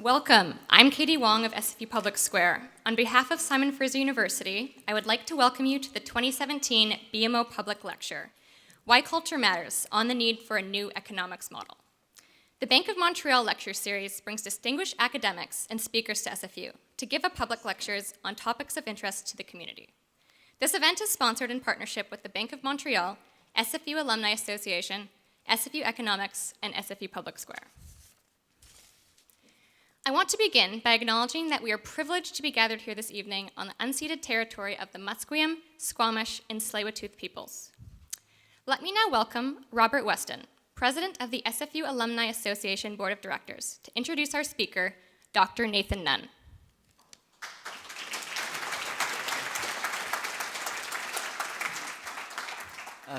Welcome. I'm Katie Wong of SFU Public Square. On behalf of Simon Fraser University, I would like to welcome you to the 2017 BMO Public Lecture, Why Culture Matters, on the Need for a New Economics Model. The Bank of Montreal Lecture Series brings distinguished academics and speakers to SFU to give public lectures on topics of interest to the community. This event is sponsored in partnership with the Bank of Montreal, SFU Alumni Association, SFU Economics, and SFU Public Square. I want to begin by acknowledging that we are privileged to be gathered here this evening on the unceded territory of the Musqueam, Squamish, and Tsleil-Waututh peoples. Let me now welcome Robert Weston, President of the SFU Alumni Association Board of Directors, to introduce our speaker, Dr. Nathan Nunn.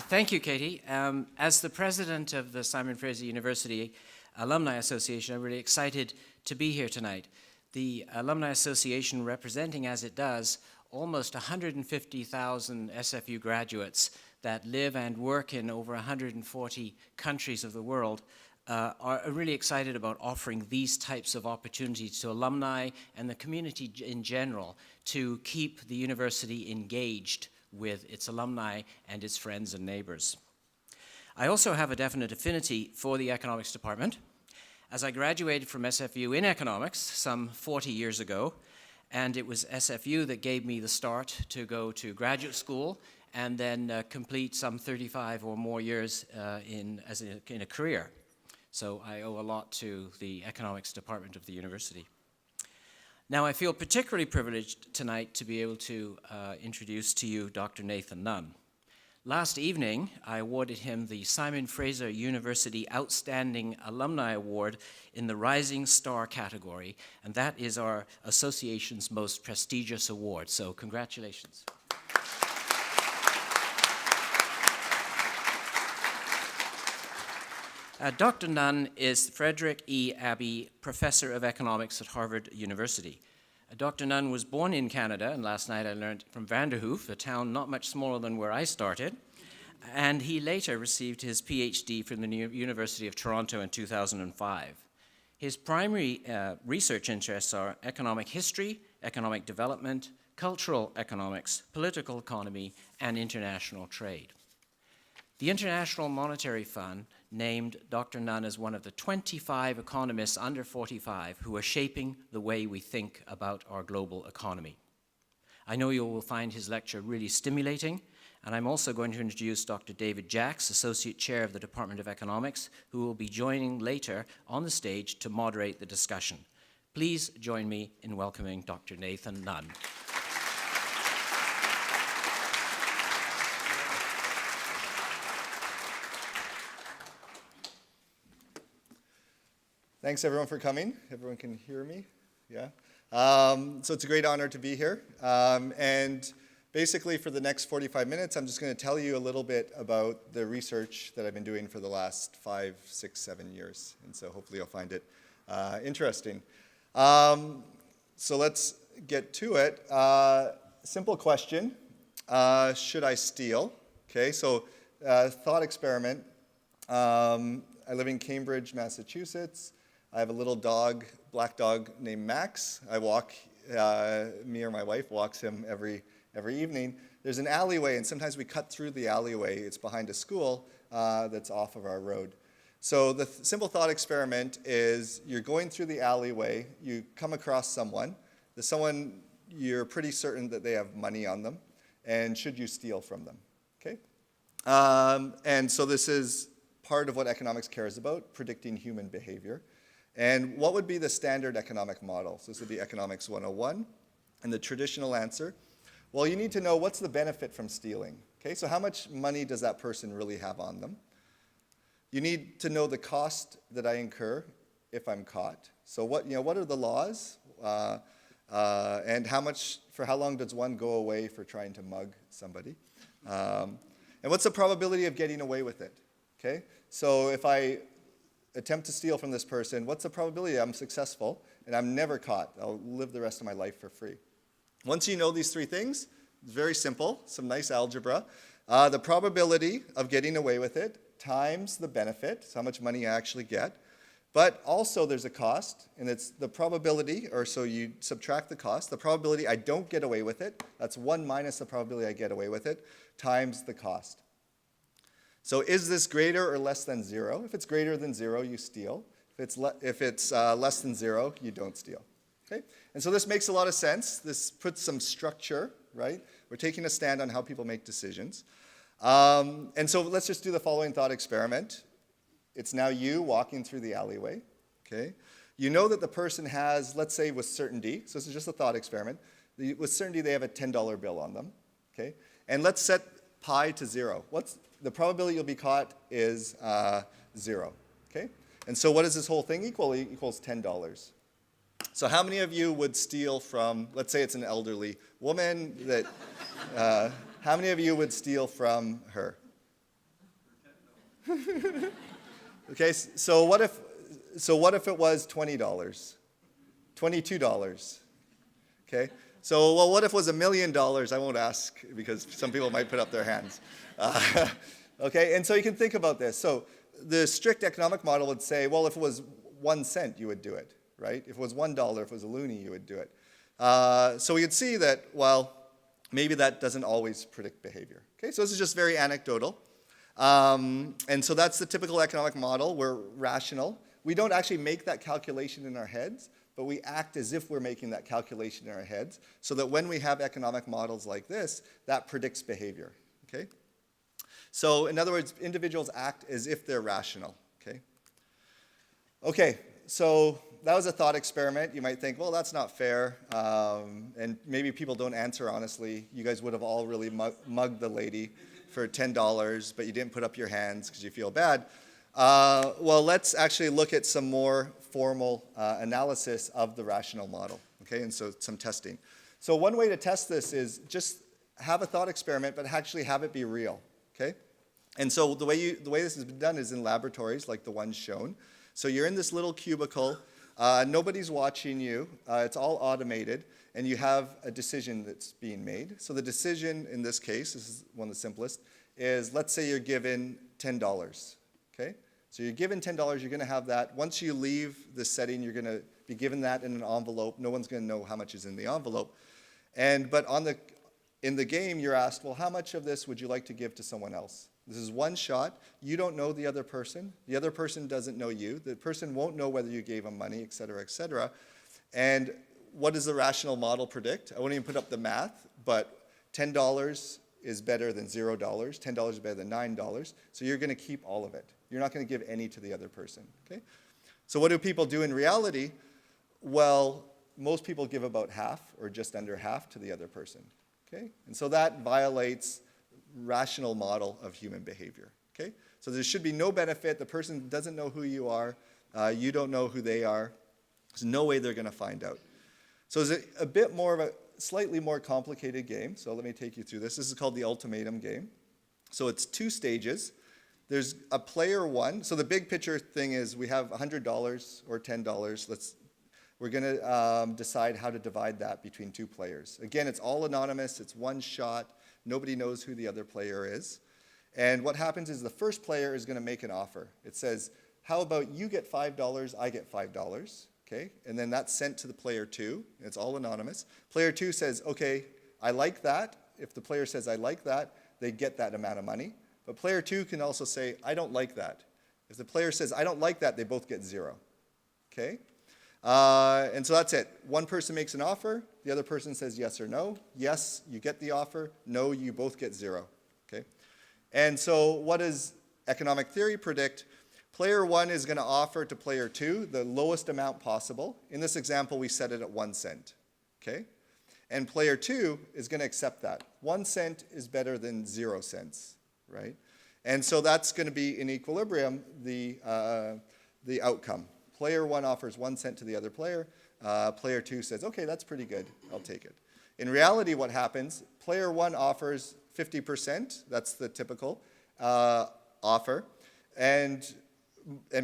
Thank you, Katie. As the president of the Simon Fraser University Alumni Association, I'm really excited to be here tonight. The Alumni Association, representing as it does almost 150,000 SFU graduates that live and work in over 140 countries of the world, are really excited about offering these types of opportunities to alumni and the community in general to keep the university engaged with its alumni and its friends and neighbors. I also have a definite affinity for the economics department, as I graduated from SFU in economics some 40 years ago, and it was SFU that gave me the start to go to graduate school and then complete some 35 or more years in a career. So I owe a lot to the economics department of the university. Now, I feel particularly privileged tonight to be able to introduce to you Dr. Nathan Nunn. Last evening, I awarded him the Simon Fraser University Outstanding Alumni Award in the Rising Star category, and that is our association's most prestigious award, so congratulations. Dr. Nunn is Frederick E. Abbey Professor of Economics at Harvard University. Dr. Nunn was born in Canada, and last night I learned from Vanderhoof, a town not much smaller than where I started, and he later received his PhD from the University of Toronto in 2005. His primary research interests are economic history, economic development, cultural economics, political economy, and international trade. The International Monetary Fund named Dr. Nunn as one of the 25 economists under 45 who are shaping the way we think about our global economy. I know you will find his lecture really stimulating, and I'm also going to introduce Dr. David Jacks, Associate Chair of the Department of Economics, who will be joining later on the stage to moderate the discussion. Please join me in welcoming Dr. Nathan Nunn. Thanks everyone for coming. Everyone can hear me? Yeah. So it's a great honor to be here. And basically for the next 45 minutes, I'm just going to tell you a little bit about the research that I've been doing for the last 5, 6, 7 years. And so hopefully you'll find it interesting. So let's get to it. Simple question, should I steal? Okay, so thought experiment. I live in Cambridge, Massachusetts. I have a little dog, black dog named Max. I walk, me or my wife walks him every evening. There's an alleyway, and sometimes we cut through the alleyway. It's behind a school that's off of our road. So the simple thought experiment is you're going through the alleyway, you come across someone. The someone, you're pretty certain that they have money on them, and should you steal from them, okay? And so this is part of what economics cares about, predicting human behavior. And what would be the standard economic model? So this would be Economics 101. And the traditional answer, well, you need to know what's the benefit from stealing. Okay, so how much money does that person really have on them? You need to know the cost that I incur if I'm caught. So what are the laws? And for how long does one go away for trying to mug somebody? And what's the probability of getting away with it? Okay, so if I attempt to steal from this person, what's the probability I'm successful and I'm never caught? I'll live the rest of my life for free. Once you know these three things, it's very simple, some nice algebra. The probability of getting away with it times the benefit, so how much money I actually get, But also there's a cost, and it's the probability, or so you subtract the cost, the probability I don't get away with it, that's 1 minus the probability I get away with it, times the cost. So is this greater or less than 0? If it's greater than 0, you steal. If it's less than 0, you don't steal. Okay? And so this makes a lot of sense. This puts some structure, right? We're taking a stand on how people make decisions. And so let's just do the following thought experiment. It's now you walking through the alleyway, okay? You know that the person has, let's say with certainty, so this is just a thought experiment, with certainty they have a $10 bill on them, okay? And let's set pi to 0. What's the probability you'll be caught is 0, okay? And so what does this whole thing equal? It equals $10. So how many of you would steal from, let's say it's an elderly woman, that, how many of you would steal from her? Okay, so what if it was $20, $22? Okay, so well, what if it was $1 million? I won't ask because some people might put up their hands. Okay, and so you can think about this. So the strict economic model would say, well, if it was 1 cent, you would do it, right? If it was $1, if it was a loonie, you would do it. So we could see that, well, maybe that doesn't always predict behavior. Okay, so this is just very anecdotal. And so that's the typical economic model. We're rational. We don't actually make that calculation in our heads, but we act as if we're making that calculation in our heads so that when we have economic models like this, that predicts behavior. Okay? So in other words, individuals act as if they're rational. Okay? Okay, so that was a thought experiment. You might think, well, that's not fair. And maybe people don't answer honestly. You guys would have all really mugged the lady for $10, but you didn't put up your hands because you feel bad. Well, let's actually look at some more formal analysis of the rational model, okay, and so some testing. So one way to test this is just have a thought experiment, but actually have it be real, okay? And so the way this has been done is in laboratories like the ones shown. So you're in this little cubicle, nobody's watching you, it's all automated, and you have a decision that's being made. So the decision in this case, this is one of the simplest, is let's say you're given $10, okay? So you're given $10, you're gonna have that. Once you leave this setting, you're gonna be given that in an envelope. No one's gonna know how much is in the envelope. But in the game, you're asked, well, how much of this would you like to give to someone else? This is one shot. You don't know the other person. The other person doesn't know you. The person won't know whether you gave them money, et cetera, et cetera. And what does the rational model predict? I won't even put up the math, but $10 is better than $0. $10 is better than $9. So you're going to keep all of it. You're not going to give any to the other person. Okay? So what do people do in reality? Well, most people give about half or just under half to the other person. Okay? And so that violates rational model of human behavior. Okay? So there should be no benefit. The person doesn't know who you are. You don't know who they are. There's no way they're going to find out. So it's a bit more of a slightly more complicated game. So let me take you through this. This is called the ultimatum game. So it's 2 stages. There's a player 1. So the big picture thing is we have $100 or $10. We're going to decide how to divide that between 2 players. Again, it's all anonymous. It's one shot. Nobody knows who the other player is. And what happens is the first player is going to make an offer. It says, how about you get $5, I get $5. Okay? And then that's sent to the player 2. It's all anonymous. Player 2 says, okay, I like that. If the player says, I like that, they get that amount of money. But player 2 can also say, I don't like that. If the player says, I don't like that, they both get 0. Okay? And so that's it. One person makes an offer. The other person says yes or no. Yes, you get the offer. No, you both get 0. Okay? And so what does economic theory predict? Player 1 is going to offer to player 2 the lowest amount possible. In this example, we set it at 1 cent. Okay? And player 2 is going to accept that. 1 cent is better than 0 cents, right? And so that's going to be in equilibrium, the outcome. Player 1 offers 1 cent to the other player. Player 2 says, okay, that's pretty good. I'll take it. In reality, what happens, player 1 offers 50%. That's the typical offer. And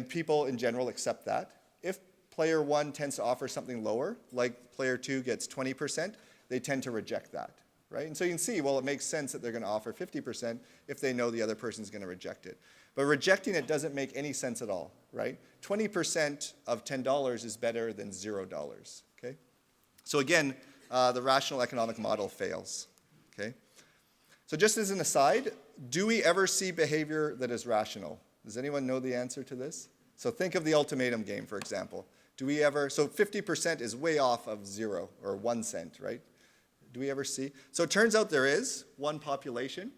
people in general accept that. If player 1 tends to offer something lower, like player 2 gets 20%, they tend to reject that. right? And so you can see, well, it makes sense that they're going to offer 50% if they know the other person's going to reject it. But rejecting it doesn't make any sense at all, right? 20% of $10 is better than $0, okay? So again, the rational economic model fails, okay? So just as an aside, do we ever see behavior that is rational? Does anyone know the answer to this? So think of the ultimatum game, for example. Do we ever, so 50% is way off of 0 or 1 cent, right? Do we ever see? So it turns out there is one population,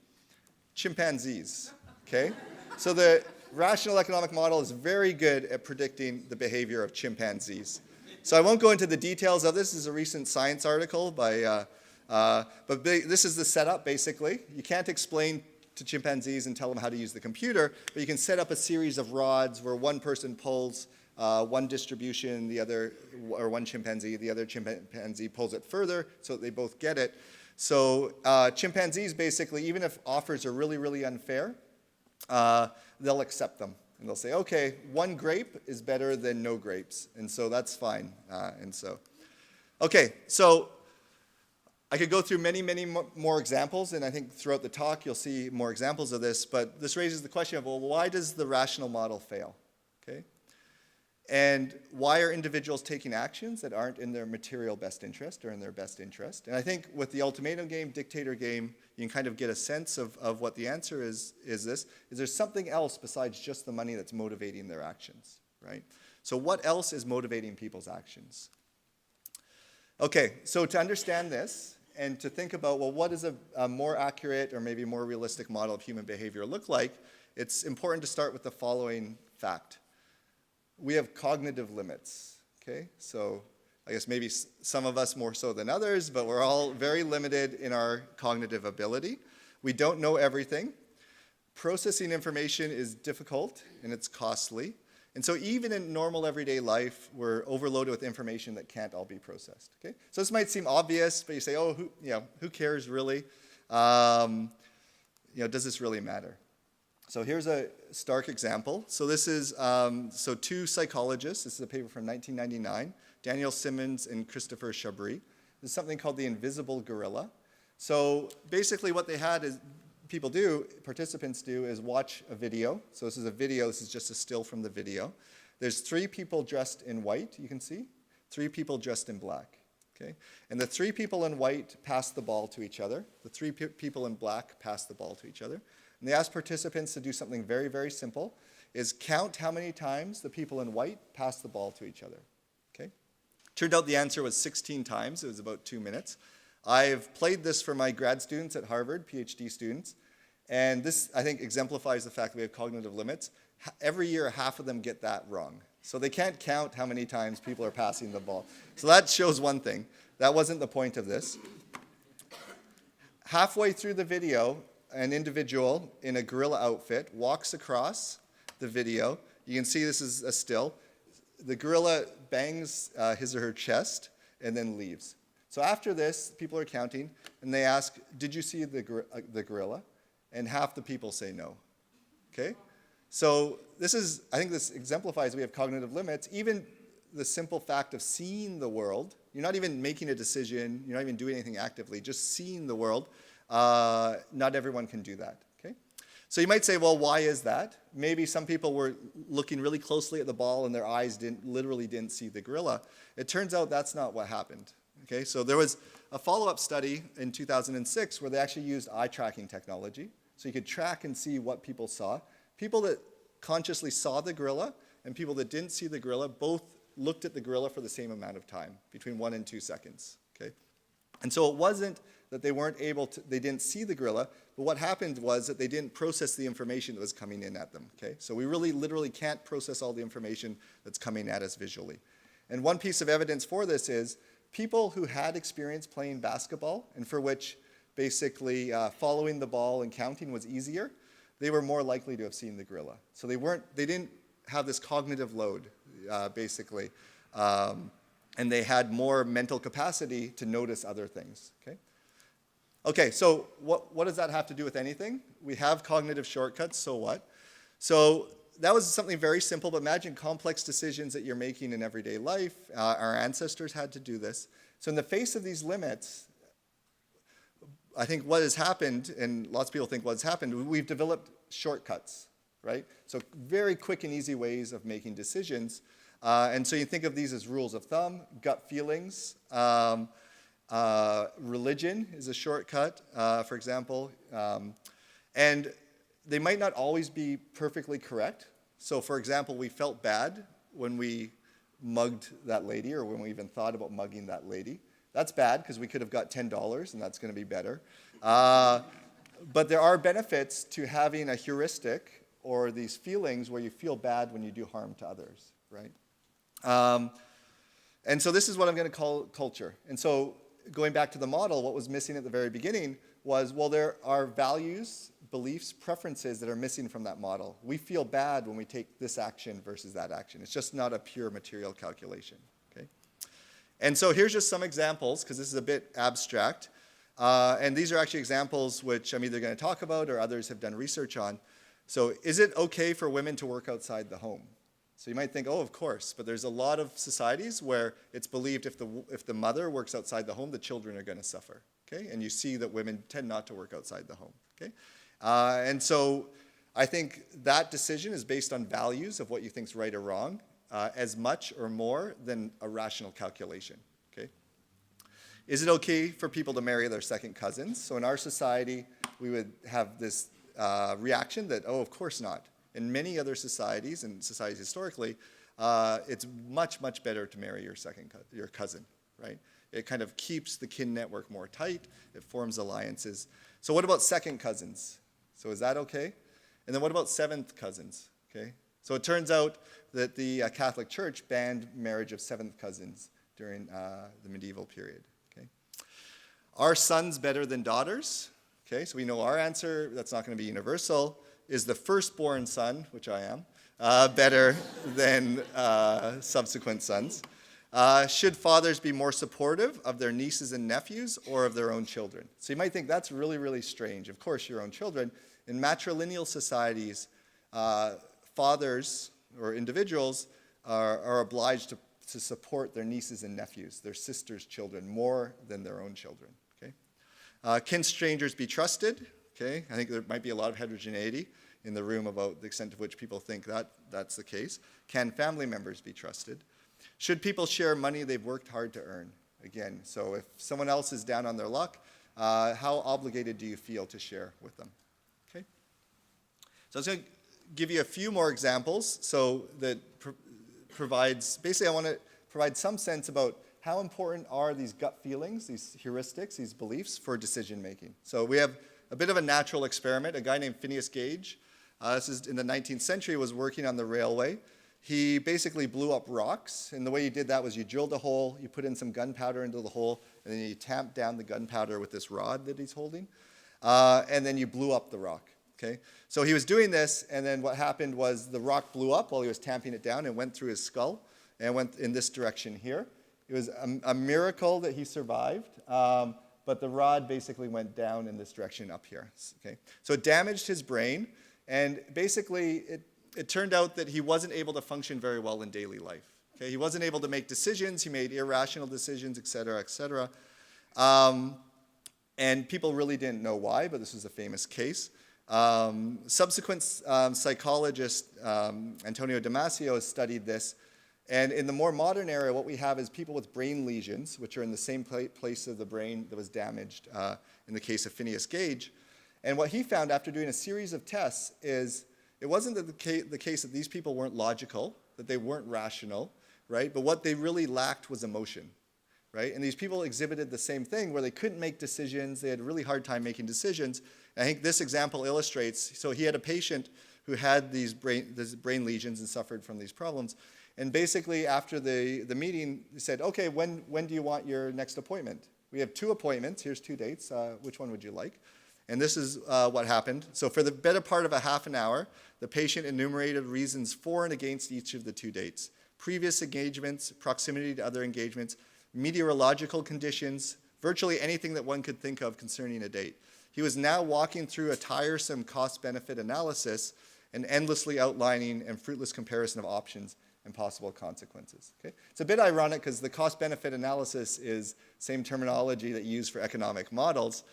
chimpanzees, okay? So the rational economic model is very good at predicting the behavior of chimpanzees. So I won't go into the details of this. This is a recent science article by, but this is the setup, basically. You can't explain to chimpanzees and tell them how to use the computer, but you can set up a series of rods where one person pulls one distribution, the other, or one chimpanzee, the other chimpanzee pulls it further so that they both get it. So chimpanzees basically, even if offers are really, really unfair, they'll accept them. And they'll say, okay, 1 grape is better than no grapes. And so that's fine. Okay, so I could go through many, many more examples, and I think throughout the talk you'll see more examples of this, but this raises the question of, well, why does the rational model fail? Okay? And why are individuals taking actions that aren't in their material best interest or in their best interest? And I think with the ultimatum game, dictator game, you can kind of get a sense of what the answer is there something else besides just the money that's motivating their actions, right? So what else is motivating people's actions? Okay, so to understand this and to think about, well, what does a more accurate or maybe more realistic model of human behavior look like, it's important to start with the following fact. We have cognitive limits, okay? So I guess maybe some of us more so than others, but we're all very limited in our cognitive ability. We don't know everything. Processing information is difficult and it's costly. And so even in normal everyday life, we're overloaded with information that can't all be processed, okay? So this might seem obvious, but you say, oh, who cares really? Does this really matter? So here's a stark example. So this is, 2 psychologists, this is a paper from 1999, Daniel Simmons and Christopher Chabris. This is something called the invisible gorilla. So basically what they had is, participants do, is watch a video. So this is a video, this is just a still from the video. There's 3 people dressed in white, you can see, 3 people dressed in black, okay? And the 3 people in white pass the ball to each other. The 3 people in black pass the ball to each other. And they asked participants to do something very, very simple, is count how many times the people in white pass the ball to each other, okay? Turned out the answer was 16 times. It was about 2 minutes. I've played this for my grad students at Harvard, PhD students, and this, I think, exemplifies the fact that we have cognitive limits. Every year, half of them get that wrong. So they can't count how many times people are passing the ball. So that shows one thing. That wasn't the point of this. Halfway through the video, an individual in a gorilla outfit walks across the video. You can see this is a still. The gorilla bangs his or her chest and then leaves. So after this, people are counting, and they ask, did you see the gorilla? And half the people say no, okay? So I think this exemplifies we have cognitive limits. Even the simple fact of seeing the world, you're not even making a decision, you're not even doing anything actively, just seeing the world, not everyone can do that, okay? So you might say, well, why is that? Maybe some people were looking really closely at the ball and their eyes literally didn't see the gorilla. It turns out that's not what happened, okay? So there was a follow-up study in 2006 where they actually used eye tracking technology. So you could track and see what people saw. People that consciously saw the gorilla and people that didn't see the gorilla both looked at the gorilla for the same amount of time, between 1 and 2 seconds, okay? And so it wasn't that they didn't see the gorilla, but what happened was that they didn't process the information that was coming in at them, okay? So we really literally can't process all the information that's coming at us visually. And one piece of evidence for this is people who had experience playing basketball and for which basically following the ball and counting was easier, they were more likely to have seen the gorilla. So they didn't have this cognitive load, basically, and they had more mental capacity to notice other things, okay? Okay, so what does that have to do with anything? We have cognitive shortcuts, so what? So that was something very simple, but imagine complex decisions that you're making in everyday life. Our ancestors had to do this. So in the face of these limits, I think what has happened, and lots of people think what's happened, we've developed shortcuts, right? So very quick and easy ways of making decisions. And so you think of these as rules of thumb, gut feelings. Religion is a shortcut, for example. And they might not always be perfectly correct. So for example, we felt bad when we mugged that lady, or when we even thought about mugging that lady. That's bad because we could have got $10 and that's going to be better. But there are benefits to having a heuristic or these feelings where you feel bad when you do harm to others, right? And so this is what I'm going to call culture. And so going back to the model, what was missing at the very beginning was, well, there are values, beliefs, preferences that are missing from that model. We feel bad when we take this action versus that action. It's just not a pure material calculation. Okay? And so here's just some examples, because this is a bit abstract. And these are actually examples which I'm either going to talk about or others have done research on. So is it okay for women to work outside the home? So you might think, oh, of course, but there's a lot of societies where it's believed if the mother works outside the home, the children are going to suffer, okay? And you see that women tend not to work outside the home, okay? And so I think that decision is based on values of what you think is right or wrong, as much or more than a rational calculation, okay? Is it okay for people to marry their second cousins? So in our society, we would have this reaction that, oh, of course not. In many other societies, and societies historically, it's much, much better to marry your cousin, right? It kind of keeps the kin network more tight. It forms alliances. So what about second cousins? So is that okay? And then what about seventh cousins, okay? So it turns out that the Catholic Church banned marriage of seventh cousins during the medieval period, okay? Are sons better than daughters? Okay, so we know our answer, that's not going to be universal. Is the firstborn son, which I am, better than subsequent sons? Should fathers be more supportive of their nieces and nephews or of their own children? So you might think that's really, really strange. Of course, your own children. In matrilineal societies, fathers or individuals are obliged to support their nieces and nephews, their sisters' children, more than their own children. Okay? Can strangers be trusted? Okay, I think there might be a lot of heterogeneity in the room about the extent to which people think that that's the case. Can family members be trusted? Should people share money they've worked hard to earn? Again, so if someone else is down on their luck, how obligated do you feel to share with them? Okay. So I was going to give you a few more examples so that provides, basically I want to provide some sense about how important are these gut feelings, these heuristics, these beliefs for decision making. So we have a bit of a natural experiment. A guy named Phineas Gage, this is in the 19th century, was working on the railway. He basically blew up rocks, and the way he did that was you drilled a hole, you put in some gunpowder into the hole, and then you tamped down the gunpowder with this rod that he's holding, and then you blew up the rock, okay? So he was doing this, and then what happened was the rock blew up while he was tamping it down and went through his skull, and went in this direction here. It was a miracle that he survived. But the rod basically went down in this direction up here, okay? So it damaged his brain, and basically it turned out that he wasn't able to function very well in daily life, okay? He wasn't able to make decisions, he made irrational decisions, et cetera, et cetera. And people really didn't know why, but this was a famous case. Subsequent psychologist Antonio Damasio has studied this. And in the more modern era, what we have is people with brain lesions, which are in the same place of the brain that was damaged in the case of Phineas Gage. And what he found after doing a series of tests is it wasn't that the case that these people weren't logical, that they weren't rational, right? But what they really lacked was emotion, right? And these people exhibited the same thing where they couldn't make decisions. They had a really hard time making decisions. And I think this example illustrates, so he had a patient who had these brain lesions and suffered from these problems. And basically, after the meeting, he said, okay, when do you want your next appointment? We have 2 appointments. Here's 2 dates. Which one would you like? And this is what happened. So for the better part of a half an hour, the patient enumerated reasons for and against each of the 2 dates. Previous engagements, proximity to other engagements, meteorological conditions, virtually anything that one could think of concerning a date. He was now walking through a tiresome cost-benefit analysis and endlessly outlining and fruitless comparison of options and possible consequences. Okay? It's a bit ironic because the cost-benefit analysis is same terminology that you use for economic models.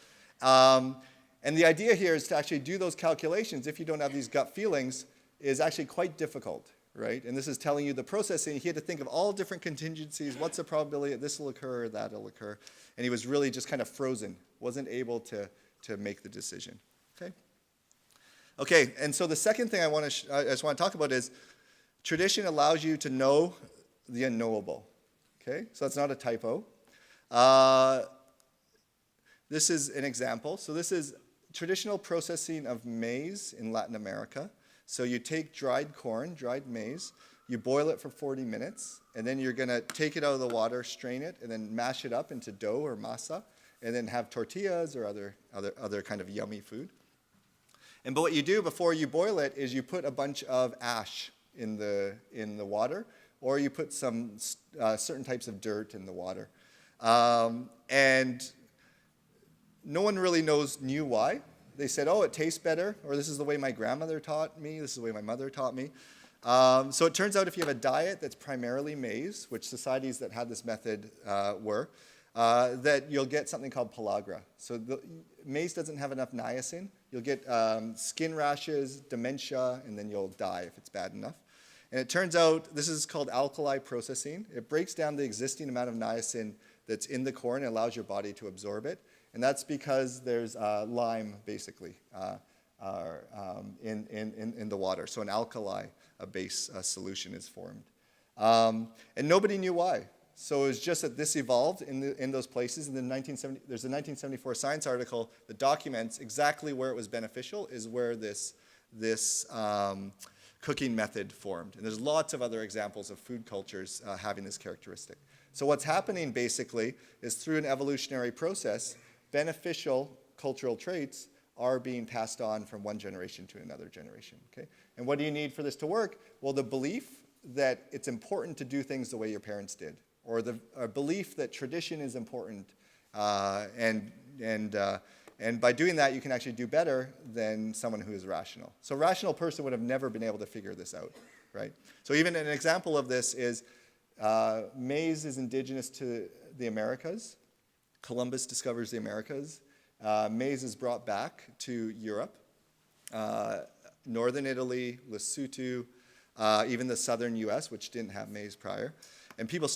And the idea here is to actually do those calculations if you don't have these gut feelings is actually quite difficult, right? And this is telling you the processing. He had to think of all different contingencies. What's the probability that this will occur or that will occur? And he was really just kind of frozen, wasn't able to make the decision, okay? Okay, and so the second thing I just want to talk about is tradition allows you to know the unknowable, okay? So that's not a typo. This is an example. So this is traditional processing of maize in Latin America. So you take dried corn, dried maize, you boil it for 40 minutes, and then you're going to take it out of the water, strain it, and then mash it up into dough or masa, and then have tortillas or other kind of yummy food. But what you do before you boil it is you put a bunch of ash in the water, or you put some certain types of dirt in the water. And no one really knew why. They said, oh, it tastes better, or this is the way my grandmother taught me, this is the way my mother taught me. So it turns out if you have a diet that's primarily maize, which societies that had this method were, that you'll get something called pellagra. So maize doesn't have enough niacin. You'll get skin rashes, dementia, and then you'll die if it's bad enough. And it turns out this is called alkali processing. It breaks down the existing amount of niacin that's in the corn and allows your body to absorb it. And that's because there's lime, basically, in the water. So an alkali-based solution is formed. And nobody knew why. So it was just that this evolved in those places. And then there's a 1974 Science article that documents exactly where it was beneficial is where this cooking method formed. And there's lots of other examples of food cultures having this characteristic. So what's happening, basically, is through an evolutionary process, beneficial cultural traits are being passed on from one generation to another generation, okay? And what do you need for this to work? Well, the belief that it's important to do things the way your parents did, or the belief that tradition is important, and by doing that, you can actually do better than someone who is rational. So a rational person would have never been able to figure this out, right? So even an example of this is maize is indigenous to the Americas. Columbus discovers the Americas. Maize is brought back to Europe, northern Italy, Lesotho, even the southern US, which didn't have maize prior. And people,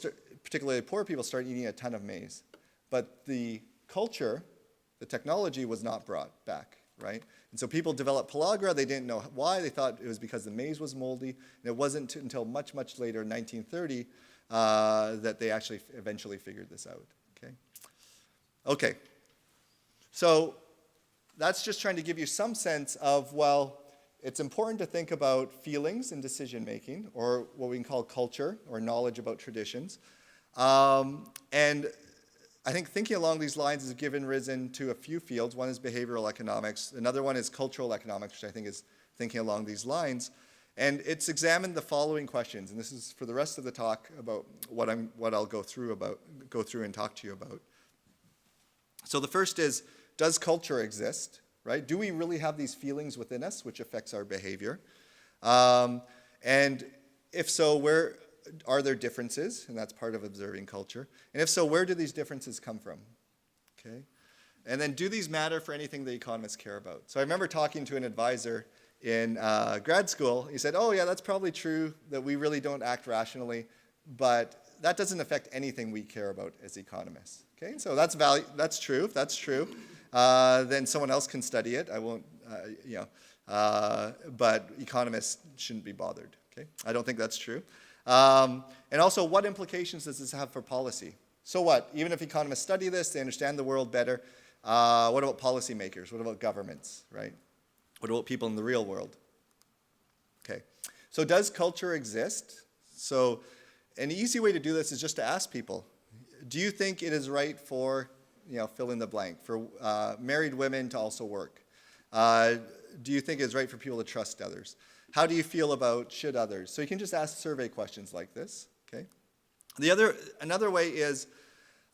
particularly poor people, start eating a ton of maize. But the culture, the technology was not brought back, right? And so people developed pellagra. They didn't know why. They thought it was because the maize was moldy. And it wasn't until much, much later, 1930, that they actually eventually figured this out, okay? Okay, so that's just trying to give you some sense of, well, it's important to think about feelings and decision making, or what we can call culture, or knowledge about traditions. And I think thinking along these lines has given risen to a few fields. One is behavioral economics. Another one is cultural economics, which I think is thinking along these lines. And it's examined the following questions, and this is for the rest of the talk about what I'll go through and talk to you about. So the first is, does culture exist, right? Do we really have these feelings within us which affects our behavior? And if so, where are there differences? And that's part of observing culture. And if so, where do these differences come from? Okay. And then do these matter for anything the economists care about? So I remember talking to an advisor in grad school. He said, oh yeah, that's probably true that we really don't act rationally, but that doesn't affect anything we care about as economists. Okay, so that's true. If that's true, then someone else can study it. I won't, but economists shouldn't be bothered. Okay, I don't think that's true. And also, what implications does this have for policy? So what? Even if economists study this, they understand the world better. What about policymakers? What about governments? Right? What about people in the real world? Okay, so does culture exist? So an easy way to do this is just to ask people. Do you think it is right for, fill in the blank, for married women to also work? Do you think it's right for people to trust others? How do you feel about should others? So you can just ask survey questions like this, okay? Another way is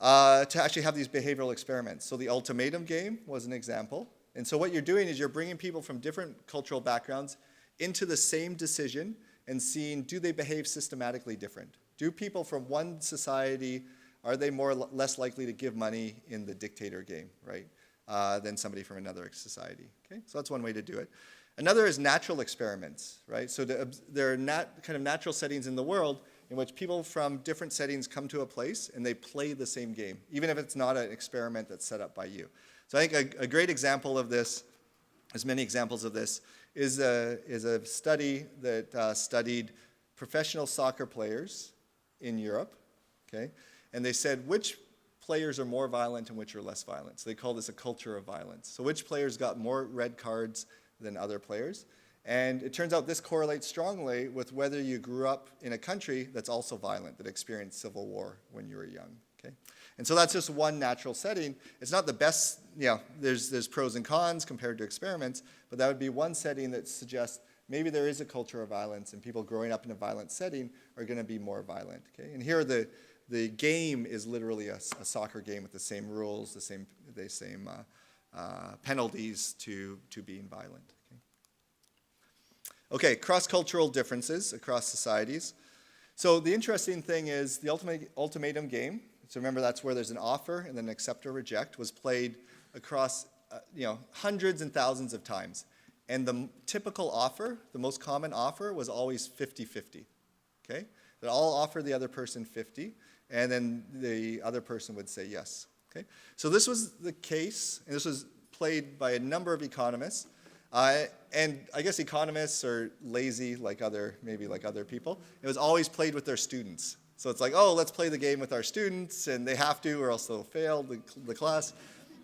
to actually have these behavioral experiments. So the ultimatum game was an example. And so what you're doing is you're bringing people from different cultural backgrounds into the same decision and seeing, do they behave systematically different? Do people from one society, are they less likely to give money in the dictator game, right? than somebody from another society. Okay? So that's one way to do it. Another is natural experiments, right? So there are kind of natural settings in the world in which people from different settings come to a place and they play the same game, even if it's not an experiment that's set up by you. So I think a great example of this, there's many examples of this, is a study that studied professional soccer players in Europe, okay? And they said which players are more violent and which are less violent. So they call this a culture of violence. So which players got more red cards than other players? And it turns out this correlates strongly with whether you grew up in a country that's also violent, that experienced civil war when you were young, okay? And so that's just one natural setting. It's not the best, there's pros and cons compared to experiments, but that would be one setting that suggests maybe there is a culture of violence and people growing up in a violent setting are going to be more violent, okay? And here the game is literally a soccer game with the same rules, the same penalties to being violent. Okay, cross-cultural differences across societies. So the interesting thing is the ultimatum game, so remember that's where there's an offer and then an accept or reject, was played across hundreds and thousands of times. And the typical offer, the most common offer, was always 50-50, okay? They'd all offer the other person 50, and then the other person would say yes, okay? So this was the case, and this was played by a number of economists. And I guess economists are lazy like other people. It was always played with their students. So it's like, oh, let's play the game with our students, and they have to, or else they'll fail the class.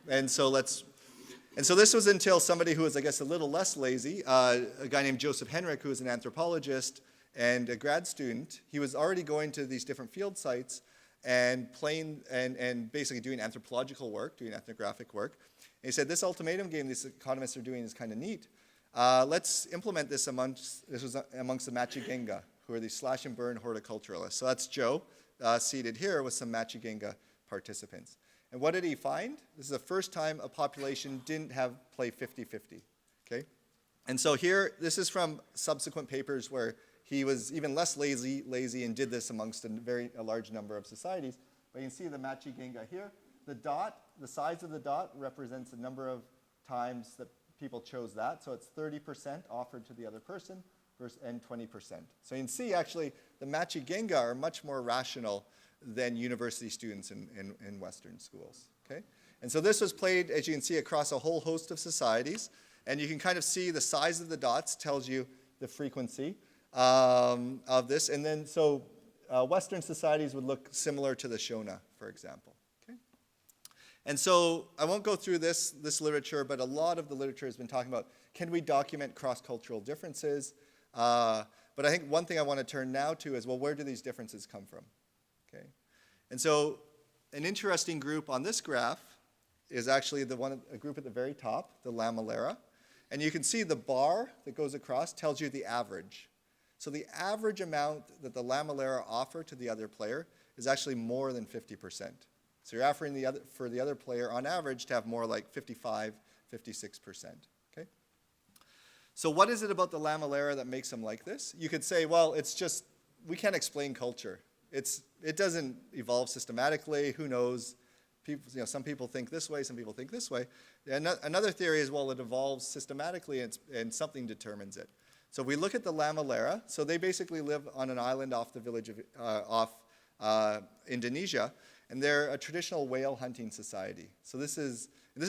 And so this was until somebody who was, I guess, a little less lazy, a guy named Joseph Henrich, who was an anthropologist and a grad student. He was already going to these different field sites and playing and basically doing anthropological work, doing ethnographic work. And he said, this ultimatum game these economists are doing is kind of neat. Let's implement this amongst the Machigenga, who are these slash and burn horticulturalists. So that's Joe, seated here with some Machigenga participants. And what did he find? This is the first time a population didn't play 50-50, okay? And so here, this is from subsequent papers where he was even less lazy and did this amongst a large number of societies. But you can see the Machigenga here. The dot, the size of the dot represents the number of times that people chose that. So it's 30% offered to the other person and 20%. So you can see actually the Machigenga are much more rational than university students in Western schools, okay? And so this was played, as you can see, across a whole host of societies. And you can kind of see the size of the dots tells you the frequency of this. And then so Western societies would look similar to the Shona, for example. Okay? And so I won't go through this literature, but a lot of the literature has been talking about, can we document cross-cultural differences? But I think one thing I want to turn now to is, well, where do these differences come from? Okay? And so an interesting group on this graph is actually a group at the very top, the Lamellera. And you can see the bar that goes across tells you the average. So the average amount that the Lamellera offer to the other player is actually more than 50%. So you're offering for the other player, on average, to have more like 55, 56%. Okay? So what is it about the Lamellera that makes them like this? You could say, well, it's just, we can't explain culture. It doesn't evolve systematically. Who knows? People, some people think this way, some people think this way. And another theory is, well, it evolves systematically and something determines it. So we look at the Lamellera. So they basically live on an island off the village of Indonesia, and they're a traditional whale hunting society. So this is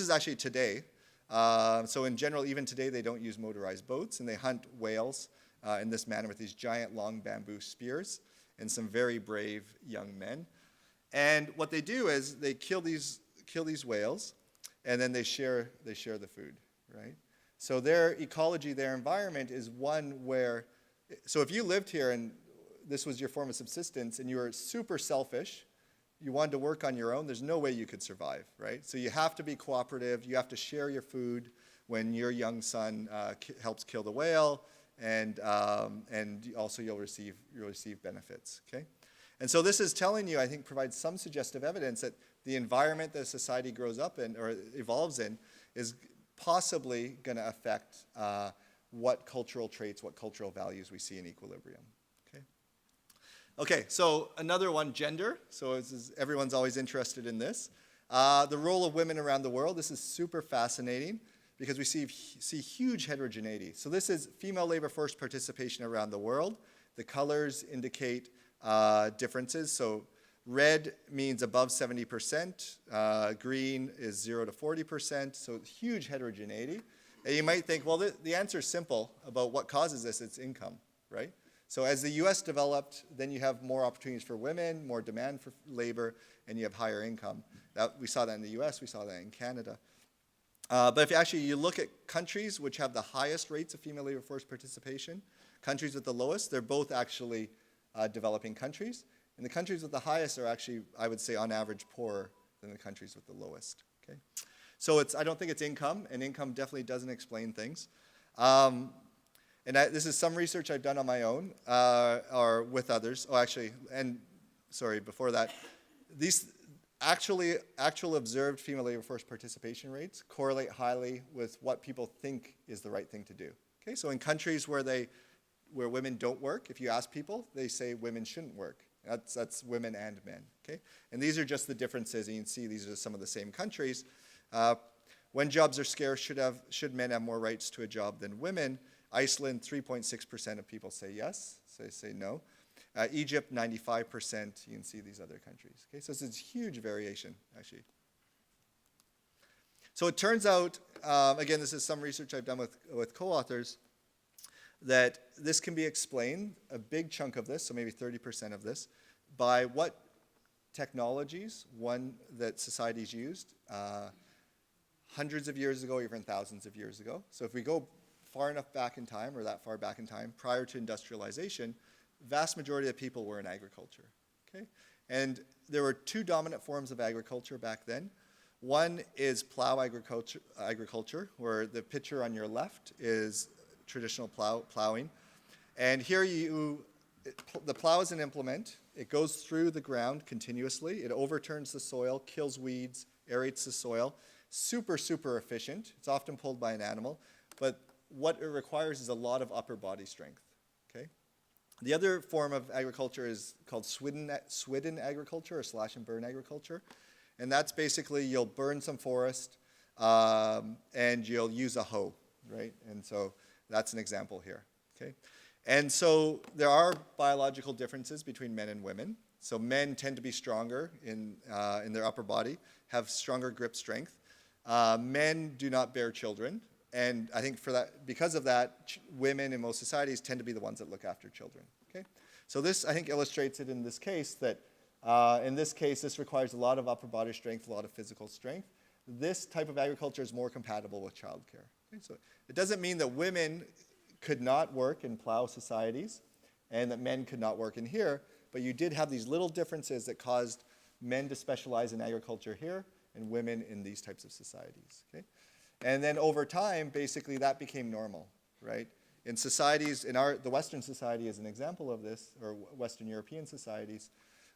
actually today. So in general, even today, they don't use motorized boats, and they hunt whales in this manner with these giant long bamboo spears and some very brave young men. And what they do is they kill these whales, and then they share the food, right? So their ecology, their environment is one where, so if you lived here and this was your form of subsistence and you were super selfish, you wanted to work on your own, there's no way you could survive, right? So you have to be cooperative, you have to share your food when your young son helps kill the whale, and also you'll receive benefits, okay? And so this is telling you, I think, provides some suggestive evidence that the environment that society grows up in or evolves in is possibly going to affect what cultural traits, what cultural values we see in equilibrium. Okay, so another one, gender. So everyone's always interested in this. The role of women around the world, this is super fascinating because we see huge heterogeneity. So this is female labor force participation around the world. The colors indicate differences. So red means above 70%, green is 0 to 40%, so huge heterogeneity. And you might think, well, the answer is simple about what causes this, it's income, right? So as the US developed, then you have more opportunities for women, more demand for labor, and you have higher income. We saw that in the US, we saw that in Canada. But if actually you look at countries which have the highest rates of female labor force participation, countries with the lowest, they're both actually developing countries. And the countries with the highest are actually, I would say, on average, poorer than the countries with the lowest. Okay? So I don't think it's income, and income definitely doesn't explain things. This is some research I've done on my own or with others. Oh, actually, and sorry, before that, these actual observed female labor force participation rates correlate highly with what people think is the right thing to do. Okay, so in countries where women don't work, if you ask people, they say women shouldn't work. That's women and men. Okay, and these are just the differences. And you can see these are some of the same countries. When jobs are scarce, should men have more rights to a job than women? Iceland, 3.6% of people say yes, so they say no. Egypt, 95%. You can see these other countries. Okay, so it's a huge variation, actually. So it turns out, again, this is some research I've done with co-authors, that this can be explained, a big chunk of this, so maybe 30% of this, by what technologies, that societies used hundreds of years ago, even thousands of years ago. So if we go far enough back in time, or that far back in time, prior to industrialization, vast majority of people were in agriculture. Okay? And there were two dominant forms of agriculture back then. One is plow agriculture, where the picture on your left is traditional plowing. And here the plow is an implement. It goes through the ground continuously. It overturns the soil, kills weeds, aerates the soil. Super, super efficient. It's often pulled by an animal. But what it requires is a lot of upper body strength. Okay? The other form of agriculture is called swidden agriculture, or slash and burn agriculture. And that's basically you'll burn some forest and you'll use a hoe, right? And so that's an example here. Okay? And so there are biological differences between men and women. So men tend to be stronger in their upper body, have stronger grip strength. Men do not bear children. And I think because of that, women in most societies tend to be the ones that look after children. Okay? So this, I think, illustrates it in this case that in this case, this requires a lot of upper body strength, a lot of physical strength. This type of agriculture is more compatible with childcare. Okay? So it doesn't mean that women could not work in plow societies and that men could not work in here, but you did have these little differences that caused men to specialize in agriculture here and women in these types of societies. Okay? And then over time, basically, that became normal, right? In societies, the Western society is an example of this, or Western European societies,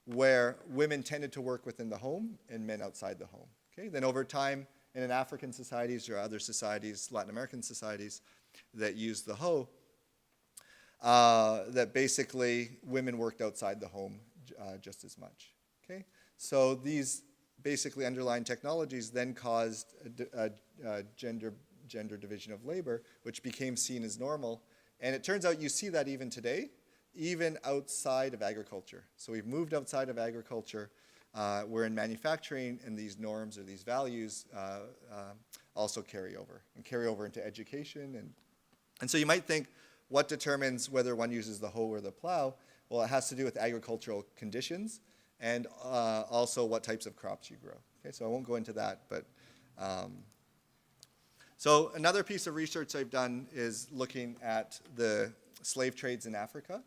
where women tended to work within the home and men outside the home. Okay? Then over time, in African societies or other societies, Latin American societies that used the hoe, that basically women worked outside the home just as much. Okay? So these basically underlying technologies then caused a gender division of labor, which became seen as normal. And it turns out you see that even today, even outside of agriculture. So we've moved outside of agriculture. We're in manufacturing, and these norms or these values also carry over into education. And so you might think, what determines whether one uses the hoe or the plow? Well, it has to do with agricultural conditions and also what types of crops you grow. Okay, so I won't go into that, but so another piece of research I've done is looking at the slave trades in Africa.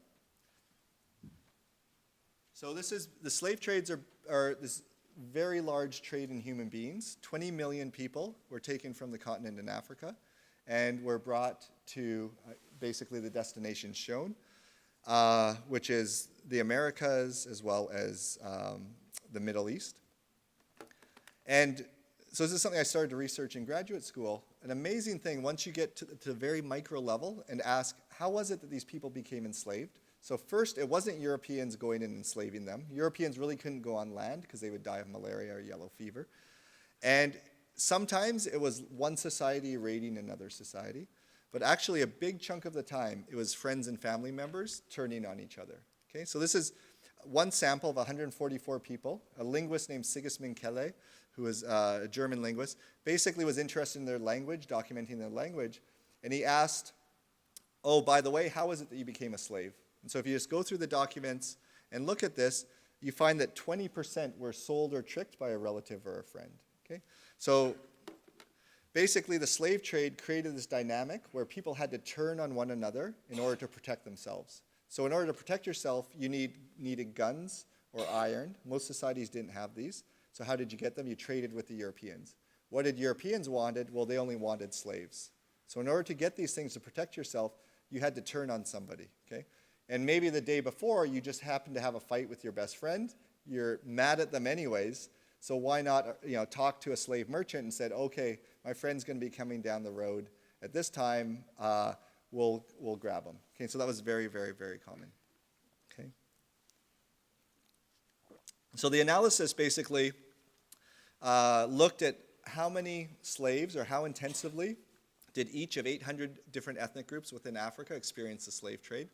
So the slave trades are this very large trade in human beings. 20 million people were taken from the continent in Africa and were brought to basically the destinations shown, which is the Americas as well as the Middle East. And so this is something I started to research in graduate school. An amazing thing, once you get to the very micro level and ask, how was it that these people became enslaved? So first, it wasn't Europeans going and enslaving them. Europeans really couldn't go on land because they would die of malaria or yellow fever. And sometimes it was one society raiding another society, but actually a big chunk of the time it was friends and family members turning on each other. Okay, so this is one sample of 144 people. A linguist named Sigismund Kelle, who was a German linguist, basically was interested in their language, documenting their language, and he asked, oh, by the way, how is it that you became a slave? And so if you just go through the documents and look at this, you find that 20% were sold or tricked by a relative or a friend. Okay? So basically the slave trade created this dynamic where people had to turn on one another in order to protect themselves. So in order to protect yourself, you needed guns or iron. Most societies didn't have these. So how did you get them? You traded with the Europeans. What did Europeans wanted? Well, they only wanted slaves. So in order to get these things to protect yourself, you had to turn on somebody, okay? And maybe the day before, you just happened to have a fight with your best friend. You're mad at them anyways, so why not talk to a slave merchant and said, okay, my friend's going to be coming down the road. At this time, we'll grab him. Okay, so that was very, very, very common. Okay. So the analysis basically looked at how many slaves or how intensively did each of 800 different ethnic groups within Africa experience the slave trade.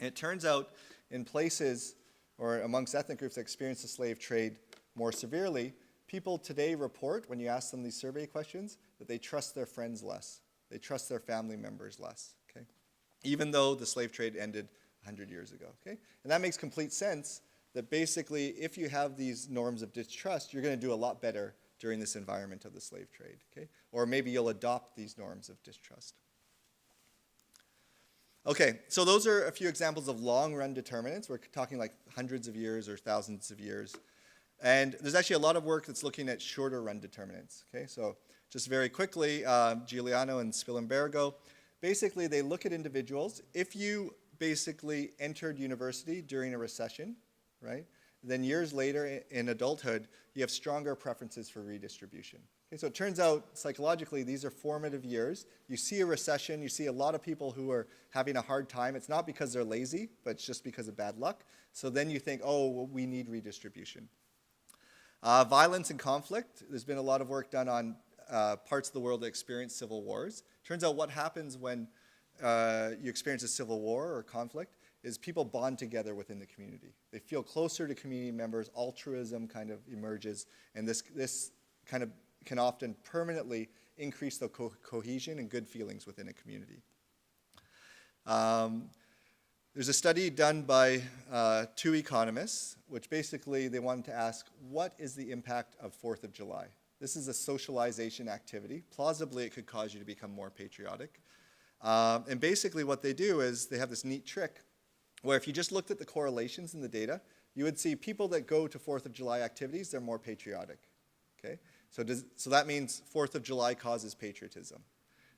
And it turns out in places or amongst ethnic groups that experience the slave trade more severely, people today report, when you ask them these survey questions, that they trust their friends less. They trust their family members less, okay? Even though the slave trade ended 100 years ago, okay? And that makes complete sense that basically if you have these norms of distrust, you're going to do a lot better during this environment of the slave trade, okay? Or maybe you'll adopt these norms of distrust. Okay, so those are a few examples of long-run determinants. We're talking like hundreds of years or thousands of years. And there's actually a lot of work that's looking at shorter-run determinants, okay? So just very quickly, Giuliano and Spilimbergo, basically they look at individuals. If you basically entered university during a recession, right, then years later in adulthood, you have stronger preferences for redistribution. Okay, so it turns out psychologically these are formative years. You see a recession, you see a lot of people who are having a hard time. It's not because they're lazy, but it's just because of bad luck. So then you think, oh, well, we need redistribution. Violence and conflict. There's been a lot of work done on parts of the world that experience civil wars. Turns out what happens when you experience a civil war or conflict is people bond together within the community. They feel closer to community members, altruism kind of emerges, and this kind of can often permanently increase the cohesion and good feelings within a community. There's a study done by 2 economists, which basically they wanted to ask, what is the impact of 4th of July? This is a socialization activity. Plausibly, it could cause you to become more patriotic. And basically what they do is they have this neat trick where if you just looked at the correlations in the data, you would see people that go to 4th of July activities, they're more patriotic, okay? So that means 4th of July causes patriotism,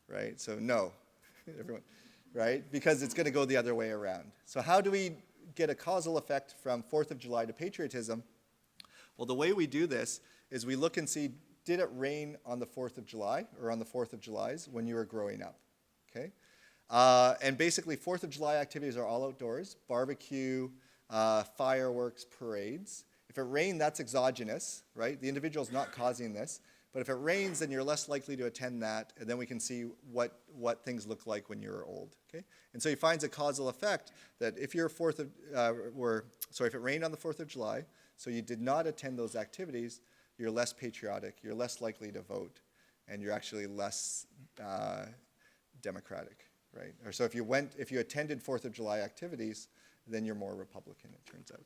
right? So no, everyone, right? Because it's going to go the other way around. So how do we get a causal effect from 4th of July to patriotism? Well, the way we do this is we look and see, did it rain on the 4th of July or on the 4th of Julys when you were growing up, okay? And basically 4th of July activities are all outdoors, barbecue, fireworks, parades. If it rained, that's exogenous, right? The individual's not causing this. But if it rains, then you're less likely to attend that, and then we can see what things look like when you're old, okay? And so he finds a causal effect that if you're if it rained on the 4th of July, so you did not attend those activities, you're less patriotic, you're less likely to vote, and you're actually less democratic, right? Or so if you attended 4th of July activities, then you're more Republican, it turns out.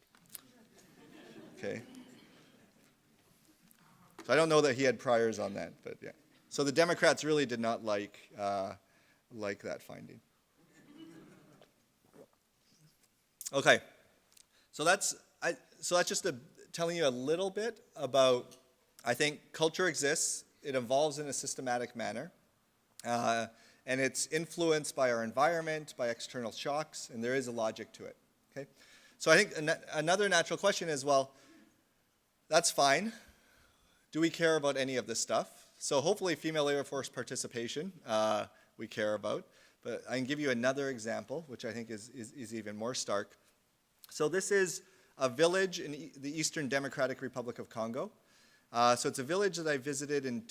Okay. So I don't know that he had priors on that, but yeah. So the Democrats really did not like that finding. Okay. So that's just telling you a little bit about, I think culture exists. It evolves in a systematic manner. And it's influenced by our environment, by external shocks, and there is a logic to it. Okay. So I think another natural question is, well, that's fine. Do we care about any of this stuff? So hopefully female labor force participation we care about. But I can give you another example, which I think is even more stark. So this is a village in the Eastern Democratic Republic of Congo. So it's a village that I visited in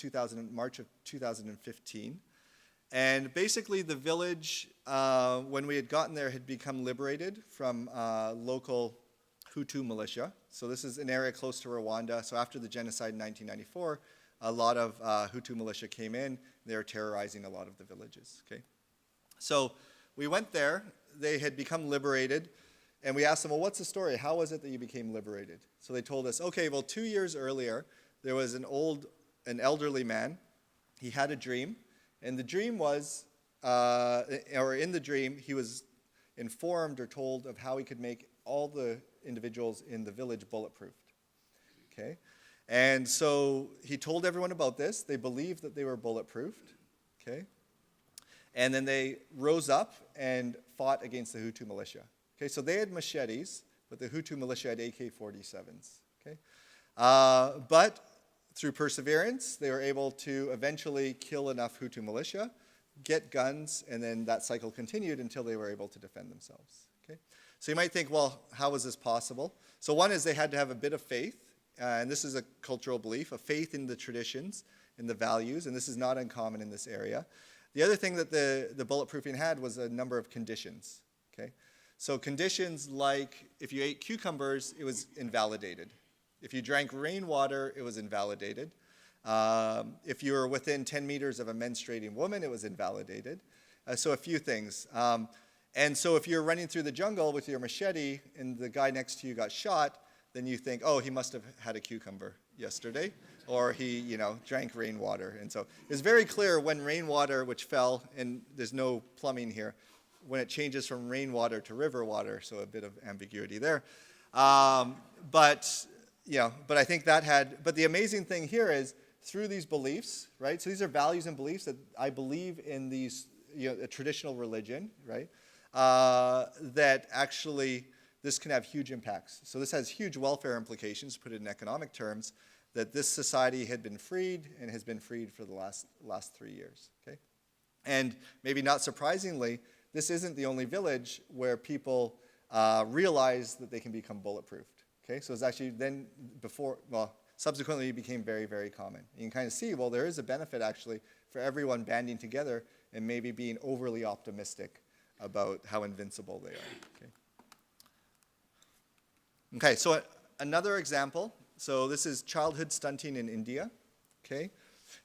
March of 2015. And basically the village, when we had gotten there, had become liberated from local Hutu militia. So this is an area close to Rwanda. So after the genocide in 1994, a lot of Hutu militia came in. They were terrorizing a lot of the villages. Okay? So we went there. They had become liberated. And we asked them, well, what's the story? How was it that you became liberated? So they told us, okay, well, 2 years earlier, there was an elderly man. He had a dream. And the dream was, or in the dream, he was informed or told of how he could make all the individuals in the village bulletproofed. Okay? And so he told everyone about this. They believed that they were bulletproofed. Okay? And then they rose up and fought against the Hutu militia. Okay, so they had machetes, but the Hutu militia had AK-47s. Okay? But through perseverance, they were able to eventually kill enough Hutu militia, get guns, and then that cycle continued until they were able to defend themselves. Okay? So you might think, well, how is this possible? So one is they had to have a bit of faith, and this is a cultural belief, a faith in the traditions, in the values, and this is not uncommon in this area. The other thing that the bulletproofing had was a number of conditions. Okay? So conditions like if you ate cucumbers, it was invalidated. If you drank rainwater, it was invalidated. If you were within 10 meters of a menstruating woman, it was invalidated. So a few things. And so if you're running through the jungle with your machete and the guy next to you got shot, then you think, oh, he must have had a cucumber yesterday, or he, drank rainwater. And so it's very clear when rainwater, which fell, and there's no plumbing here, when it changes from rainwater to river water, so a bit of ambiguity there. But I think that but the amazing thing here is through these beliefs, right? So these are values and beliefs that I believe in these, a traditional religion, right? That actually this can have huge impacts. So this has huge welfare implications, to put it in economic terms, that this society had been freed and has been freed for the last 3 years, okay? And maybe not surprisingly, this isn't the only village where people realize that they can become bulletproofed. Okay, so it's actually then subsequently it became very, very common. You can kind of see, well, there is a benefit actually for everyone banding together and maybe being overly optimistic about how invincible they are. Okay, so another example. So this is childhood stunting in India. Okay,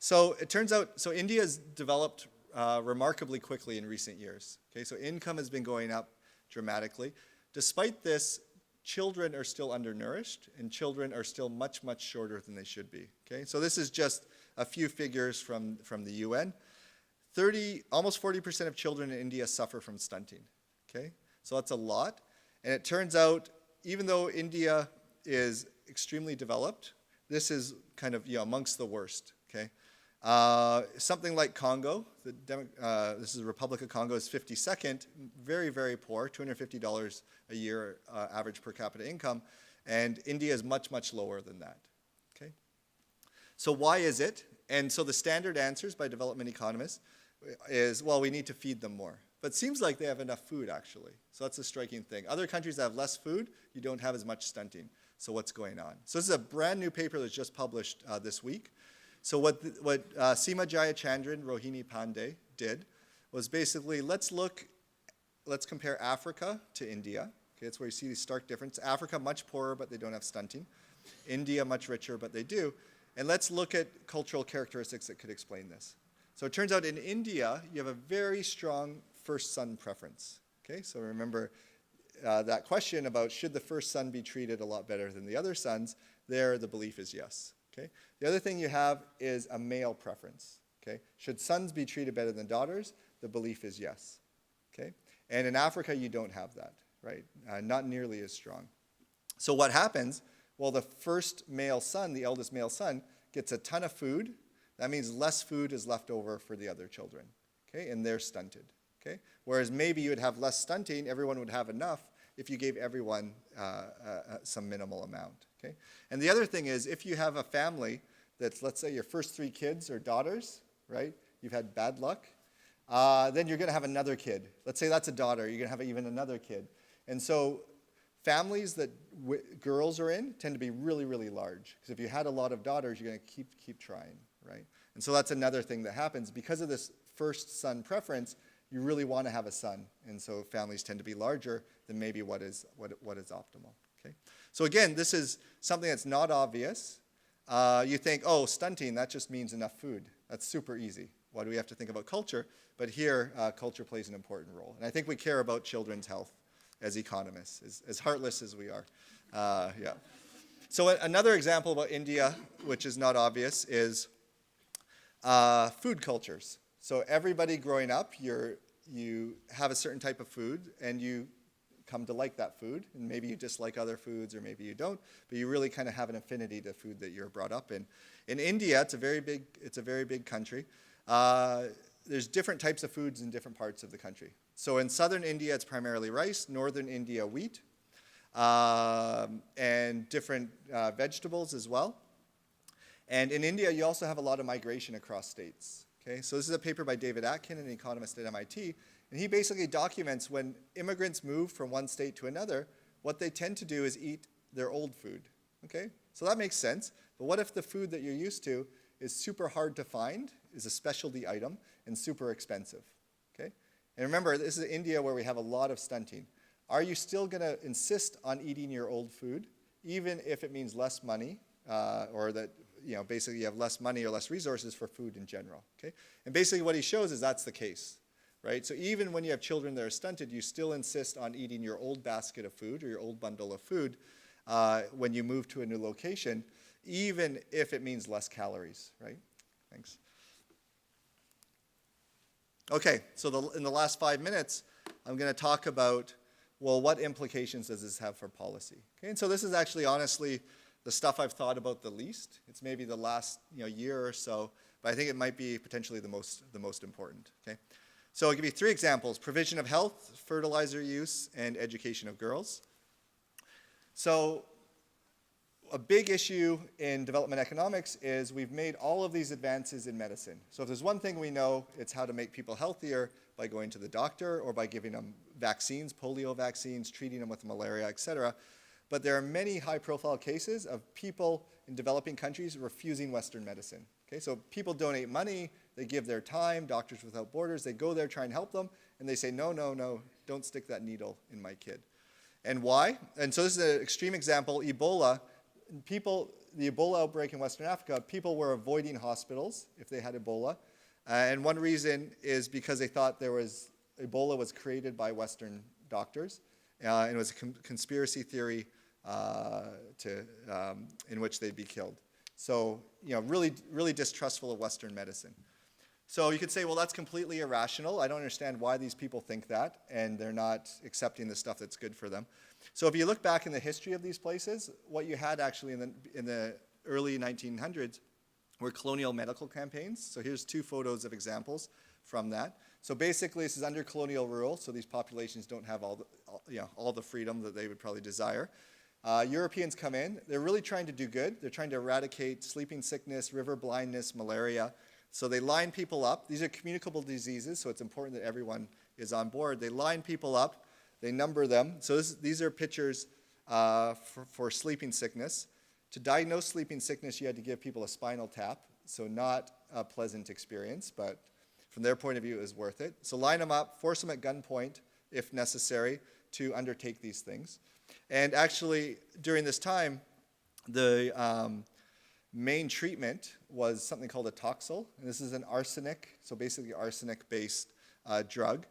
so it turns out, so India has developed remarkably quickly in recent years. Okay, so income has been going up dramatically. Despite this, children are still undernourished, and children are still much, much shorter than they should be. Okay, so this is just a few figures from the UN. Almost 40% of children in India suffer from stunting. Okay, so that's a lot. And it turns out, even though India is extremely developed, this is kind of amongst the worst. Okay. Something like Congo, this is the Republic of Congo, is 52nd, very, very poor, $250 a year average per capita income, and India is much, much lower than that. Okay? So why is it? And so the standard answers by development economists is, well, we need to feed them more. But it seems like they have enough food, actually. So that's a striking thing. Other countries that have less food, you don't have as much stunting. So what's going on? So this is a brand new paper that's just published this week. So what Seema Jayachandran, Rohini Pandey did was basically, let's compare Africa to India. Okay, that's where you see the stark difference. Africa, much poorer, but they don't have stunting. India, much richer, but they do. And let's look at cultural characteristics that could explain this. So it turns out in India, you have a very strong first son preference. Okay, so remember that question about should the first son be treated a lot better than the other sons? There, the belief is yes. Okay? The other thing you have is a male preference. Okay? Should sons be treated better than daughters? The belief is yes. Okay? And in Africa, you don't have that, right? Not nearly as strong. So what happens? Well, the first male son, the eldest male son, gets a ton of food. That means less food is left over for the other children. Okay? And they're stunted. Okay? Whereas maybe you would have less stunting, everyone would have enough if you gave everyone some minimal amount. Okay? And the other thing is, if you have a family that's, let's say your first 3 kids are daughters, right? You've had bad luck. Then you're going to have another kid. Let's say that's a daughter. You're going to have even another kid. And so families that girls are in tend to be really, really large. Because if you had a lot of daughters, you're going to keep trying, right? And so that's another thing that happens. Because of this first son preference, you really want to have a son. And so families tend to be larger than maybe what is optimal. Okay? So again, this is something that's not obvious. You think, oh, stunting, that just means enough food. That's super easy. Why do we have to think about culture? But here, culture plays an important role. And I think we care about children's health as economists, as heartless as we are. Yeah. So another example about India, which is not obvious, is food cultures. So everybody growing up, you have a certain type of food, and you come to like that food, and maybe you dislike other foods, or maybe you don't, but you really kind of have an affinity to food that you're brought up in. In India, it's a very big country. There's different types of foods in different parts of the country. So in southern India, it's primarily rice, northern India, wheat, and different vegetables as well. And in India, you also have a lot of migration across states. Okay? So this is a paper by David Atkin, an economist at MIT, and he basically documents when immigrants move from one state to another, what they tend to do is eat their old food. Okay? So that makes sense, but what if the food that you're used to is super hard to find, is a specialty item, and super expensive? Okay? And remember, this is India where we have a lot of stunting. Are you still going to insist on eating your old food, even if it means less money, or that basically you have less money or less resources for food in general? Okay? And basically what he shows is that's the case. Right? So even when you have children that are stunted, you still insist on eating your old basket of food or your old bundle of food when you move to a new location, even if it means less calories, right? Thanks. Okay, so in the last 5 minutes, I'm going to talk about, well, what implications does this have for policy? Okay, and so this is actually, honestly, the stuff I've thought about the least. It's maybe the last year or so, but I think it might be potentially the most important. Okay. So I'll give you 3 examples: provision of health, fertilizer use, and education of girls. So a big issue in development economics is we've made all of these advances in medicine. So if there's one thing we know, it's how to make people healthier by going to the doctor or by giving them vaccines, polio vaccines, treating them with malaria, et cetera. But there are many high-profile cases of people in developing countries refusing Western medicine. Okay, so people donate money, they give their time, Doctors Without Borders, they go there, try and help them, and they say, no, no, no, don't stick that needle in my kid. And why? And so this is an extreme example. Ebola, the Ebola outbreak in Western Africa, people were avoiding hospitals if they had Ebola. And one reason is because they thought Ebola was created by Western doctors, and it was a conspiracy theory in which they'd be killed. So, really, really distrustful of Western medicine. So you could say, well, that's completely irrational. I don't understand why these people think that, and they're not accepting the stuff that's good for them. So if you look back in the history of these places, what you had actually in the early 1900s were colonial medical campaigns. So here's 2 photos of examples from that. So basically, this is under colonial rule, so these populations don't have all the freedom that they would probably desire. Europeans come in. They're really trying to do good. They're trying to eradicate sleeping sickness, river blindness, malaria. So they line people up. These are communicable diseases, so it's important that everyone is on board. They line people up. They number them. So these are pictures for sleeping sickness. To diagnose sleeping sickness, you had to give people a spinal tap, so not a pleasant experience, but from their point of view, it was worth it. So line them up, force them at gunpoint, if necessary, to undertake these things. And actually, during this time, the main treatment was something called a toxal. And this is an arsenic, so basically arsenic-based drug.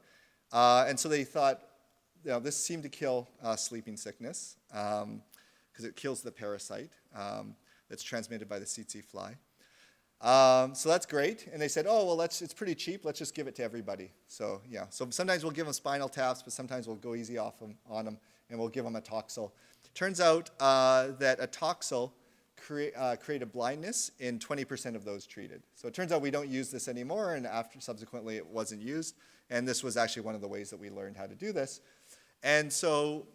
And so they thought, this seemed to kill sleeping sickness because it kills the parasite that's transmitted by the tsetse fly. So that's great. And they said, oh, well, it's pretty cheap. Let's just give it to everybody. So, yeah. So sometimes we'll give them spinal taps, but sometimes we'll go easy on them, and we'll give them a toxal. Turns out that a toxal created blindness in 20% of those treated. So it turns out we don't use this anymore, and subsequently it wasn't used. And this was actually one of the ways that we learned how to do this. And so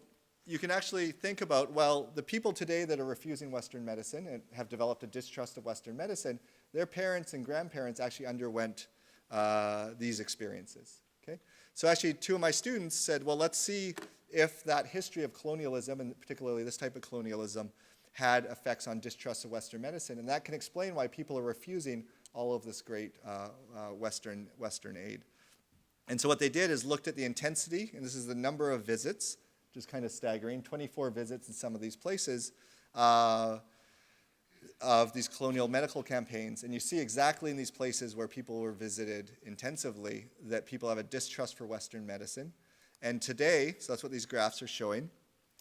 you can actually think about, well, the people today that are refusing Western medicine and have developed a distrust of Western medicine, their parents and grandparents actually underwent these experiences. Okay? So actually, 2 of my students said, well, let's see if that history of colonialism, and particularly this type of colonialism, had effects on distrust of Western medicine. And that can explain why people are refusing all of this great Western aid. And so what they did is looked at the intensity, and this is the number of visits, which is kind of staggering, 24 visits in some of these places, of these colonial medical campaigns. And you see exactly in these places where people were visited intensively that people have a distrust for Western medicine. And today, so that's what these graphs are showing.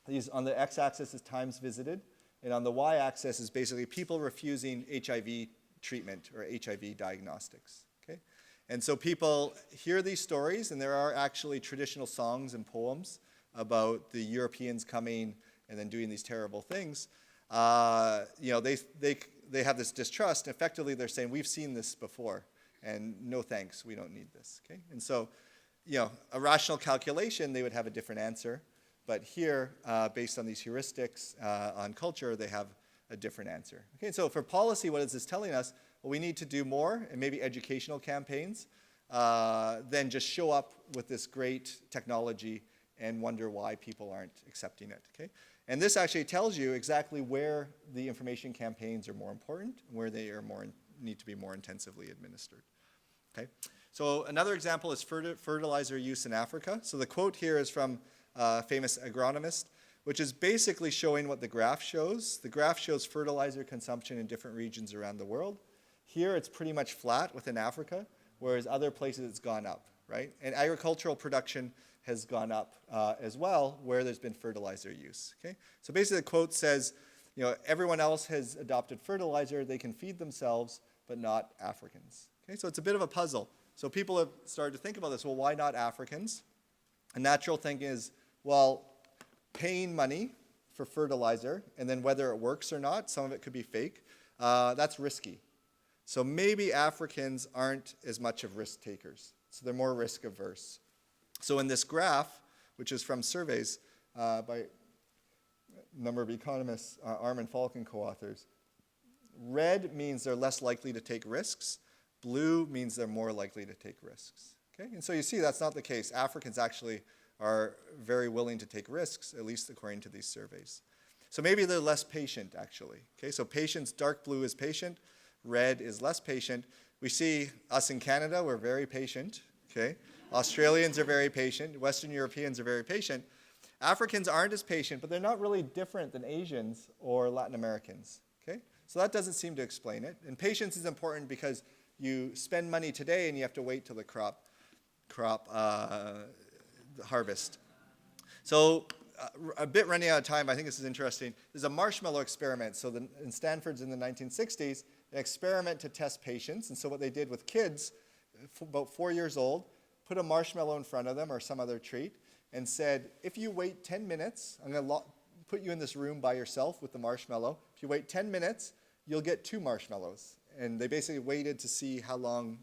These, on the x-axis is times visited, and on the y-axis is basically people refusing HIV treatment or HIV diagnostics. Okay? And so people hear these stories, and there are actually traditional songs and poems about the Europeans coming and then doing these terrible things. You know, they have this distrust. Effectively, they're saying, we've seen this before, and no thanks, we don't need this. Okay? And so, you know, a rational calculation, they would have a different answer. But here, based on these heuristics on culture, they have a different answer. Okay, so for policy, what is this telling us? Well, we need to do more, and maybe educational campaigns, than just show up with this great technology and wonder why people aren't accepting it. Okay? And this actually tells you exactly where the information campaigns are more important, and where they are need to be more intensively administered. Okay? So another example is fertilizer use in Africa. So the quote here is from a famous agronomist, which is basically showing what the graph shows. The graph shows fertilizer consumption in different regions around the world. Here it's pretty much flat within Africa, whereas other places it's gone up, right? And agricultural production has gone up as well, where there's been fertilizer use, okay? So basically the quote says, you know, everyone else has adopted fertilizer, they can feed themselves, but not Africans, okay? So it's a bit of a puzzle. So people have started to think about this, well, why not Africans? A natural thing is, well, paying money for fertilizer, and then whether it works or not, some of it could be fake, that's risky. So maybe Africans aren't as much of risk takers, so they're more risk averse. So in this graph, which is from surveys by a number of economists, Arm and Falk and co-authors, red means they're less likely to take risks, blue means they're more likely to take risks. Okay? And so you see that's not the case. Africans actually are very willing to take risks, at least according to these surveys. So maybe they're less patient, actually. Okay? So patience, dark blue is patient, red is less patient. We see us in Canada, we're very patient. Okay? Australians are very patient. Western Europeans are very patient. Africans aren't as patient, but they're not really different than Asians or Latin Americans. Okay? So that doesn't seem to explain it. And patience is important because you spend money today and you have to wait till the crop harvest. So a bit running out of time, I think this is interesting. There's a marshmallow experiment. So in Stanford's in the 1960s, an experiment to test patience. And so what they did with kids, about 4 years old, put a marshmallow in front of them or some other treat and said, if you wait 10 minutes, I'm going to put you in this room by yourself with the marshmallow. If you wait 10 minutes, you'll get 2 marshmallows. And they basically waited to see how long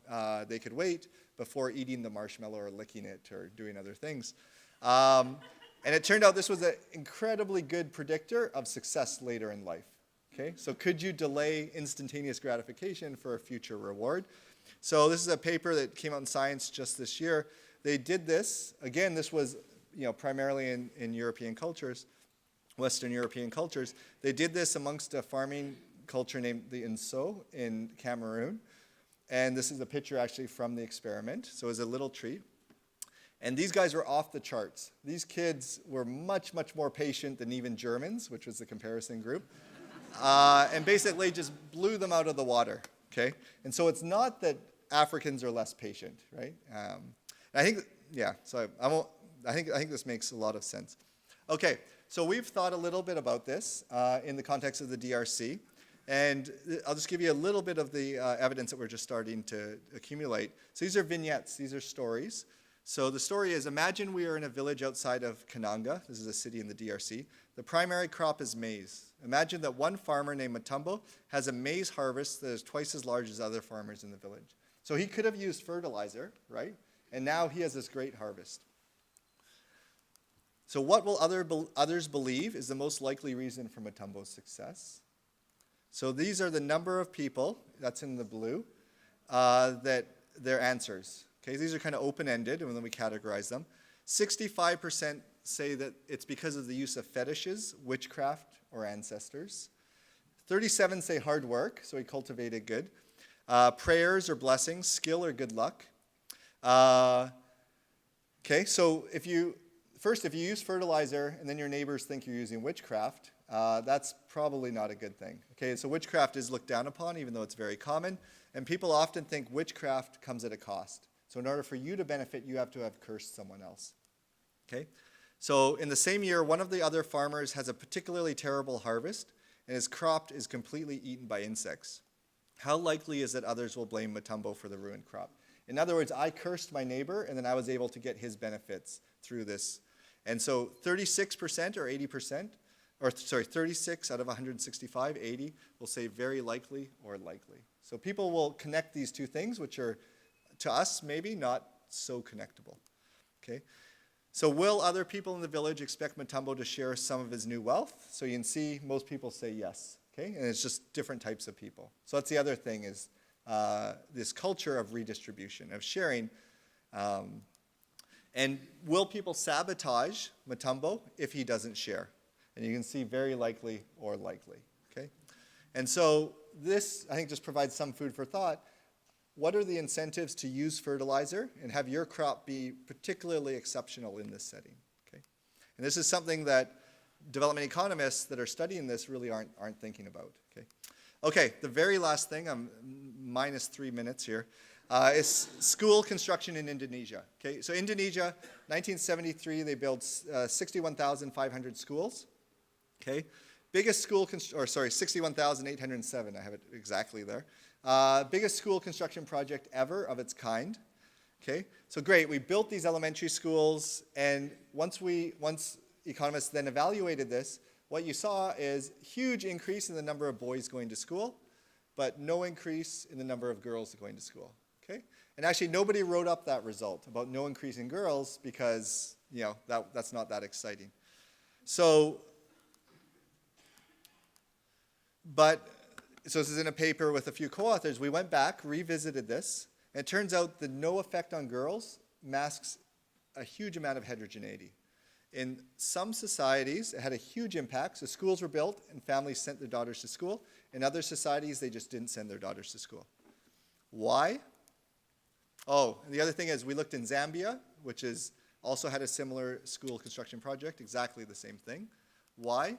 they could wait before eating the marshmallow or licking it or doing other things. And it turned out this was an incredibly good predictor of success later in life. Okay? So could you delay instantaneous gratification for a future reward? So this is a paper that came out in Science just this year. They did this. Again, this was primarily in European cultures, Western European cultures. They did this amongst a farming culture named the Nso in Cameroon. And this is a picture actually from the experiment. So it was a little tree. And these guys were off the charts. These kids were much, much more patient than even Germans, which was the comparison group. And basically just blew them out of the water. Okay? And so it's not that Africans are less patient, right? I think, yeah, so I think this makes a lot of sense. Okay, so we've thought a little bit about this in the context of the DRC. And I'll just give you a little bit of the evidence that we're just starting to accumulate. So these are vignettes, these are stories. So the story is, imagine we are in a village outside of Kananga. This is a city in the DRC. The primary crop is maize. Imagine that one farmer named Matumbo has a maize harvest that is twice as large as other farmers in the village. So he could have used fertilizer, right? And now he has this great harvest. So what will others believe is the most likely reason for Matumbo's success? So these are the number of people, that's in the blue, that their answers. Okay, these are kind of open-ended, and then we categorize them. 65% say that it's because of the use of fetishes, witchcraft, or ancestors. 37 say hard work, so he cultivated good. Prayers or blessings, skill or good luck. Okay, so if you use fertilizer and then your neighbors think you're using witchcraft, that's probably not a good thing. Okay, so witchcraft is looked down upon, even though it's very common, and people often think witchcraft comes at a cost. So in order for you to benefit, you have to have cursed someone else. Okay, so in the same year, one of the other farmers has a particularly terrible harvest, and his crop is completely eaten by insects. How likely is it others will blame Mutombo for the ruined crop? In other words, I cursed my neighbor, and then I was able to get his benefits through this. And so 36% or 80%, or sorry, 36 out of 165, 80, will say very likely or likely. So people will connect these two things, which are, to us, maybe not so connectable. Okay? So will other people in the village expect Mutombo to share some of his new wealth? So you can see most people say yes. Okay? And it's just different types of people. So that's the other thing is this culture of redistribution, of sharing. And will people sabotage Mutombo if he doesn't share? And you can see very likely or likely. Okay? And so this, I think, just provides some food for thought. What are the incentives to use fertilizer and have your crop be particularly exceptional in this setting? Okay? And this is something that development economists that are studying this really aren't thinking about. Okay? Okay, the very last thing, I'm minus 3 minutes here, is school construction in Indonesia. Okay, so Indonesia, 1973, they built 61,500 schools. Okay, biggest school, 61,807, I have it exactly there. Biggest school construction project ever of its kind. Okay, so great, we built these elementary schools, and once economists then evaluated this, what you saw is huge increase in the number of boys going to school, but no increase in the number of girls going to school. Okay? And actually, nobody wrote up that result about no increase in girls because, you know, that's not that exciting. So this is in a paper with a few co-authors. We went back, revisited this, and it turns out the no effect on girls masks a huge amount of heterogeneity. In some societies, it had a huge impact. So schools were built and families sent their daughters to school. In other societies, they just didn't send their daughters to school. Why? Oh, and the other thing is we looked in Zambia, which also had a similar school construction project, exactly the same thing. Why?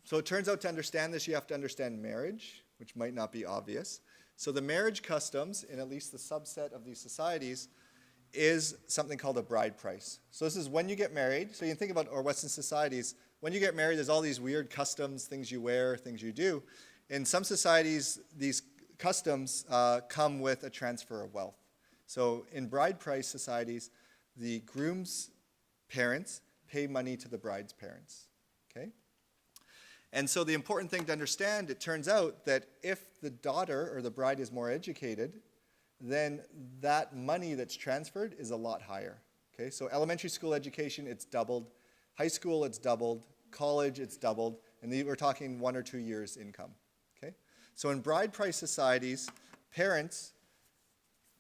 So it turns out to understand this, you have to understand marriage, which might not be obvious. So the marriage customs, in at least the subset of these societies, is something called a bride price. So this is when you get married. So you can think about our Western societies. When you get married, there's all these weird customs, things you wear, things you do. In some societies, these customs come with a transfer of wealth. So in bride price societies, the groom's parents pay money to the bride's parents. Okay? And so the important thing to understand, it turns out that if the daughter or the bride is more educated, then that money that's transferred is a lot higher. Okay, so elementary school education, it's doubled. High school, it's doubled. College, it's doubled. And we're talking 1 or 2 years income. Okay, so in bride price societies, parents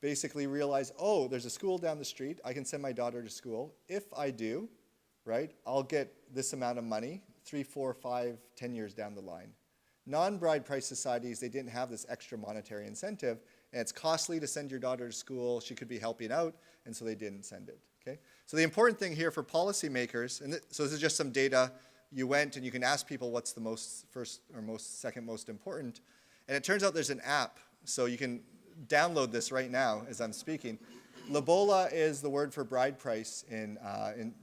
basically realize, oh, there's a school down the street. I can send my daughter to school. If I do, right, I'll get this amount of money 3, 4, 5, 10 years down the line. Non-bride price societies, they didn't have this extra monetary incentive. And it's costly to send your daughter to school. She could be helping out, and so they didn't send it. Okay? So the important thing here for policymakers, so this is just some data. You went and you can ask people what's the second most important. And it turns out there's an app. So you can download this right now as I'm speaking. Lobola is the word for bride price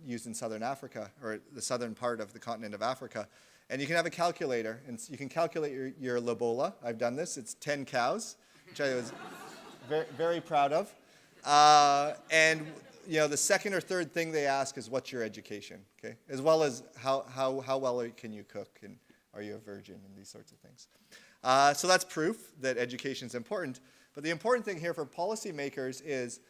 used in southern Africa, or the southern part of the continent of Africa. And you can have a calculator, and you can calculate your lobola. I've done this. It's 10 cows. Which I was very, very proud of. And you know, the second or third thing they ask is, what's your education? Okay? As well as how well can you cook, and are you a virgin, and these sorts of things. So that's proof that education is important. But the important thing here for policymakers is,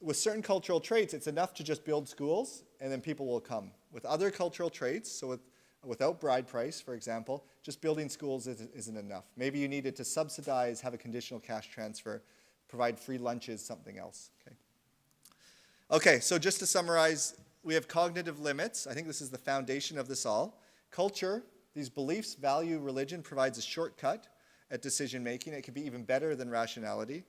with certain cultural traits, it's enough to just build schools, and then people will come. With other cultural traits, so without bride price, for example, just building schools isn't enough. Maybe you needed to subsidize, have a conditional cash transfer, provide free lunches, something else. Okay. Okay, so just to summarize, we have cognitive limits. I think this is the foundation of this all. Culture, these beliefs, value, religion provides a shortcut at decision making. It can be even better than rationality.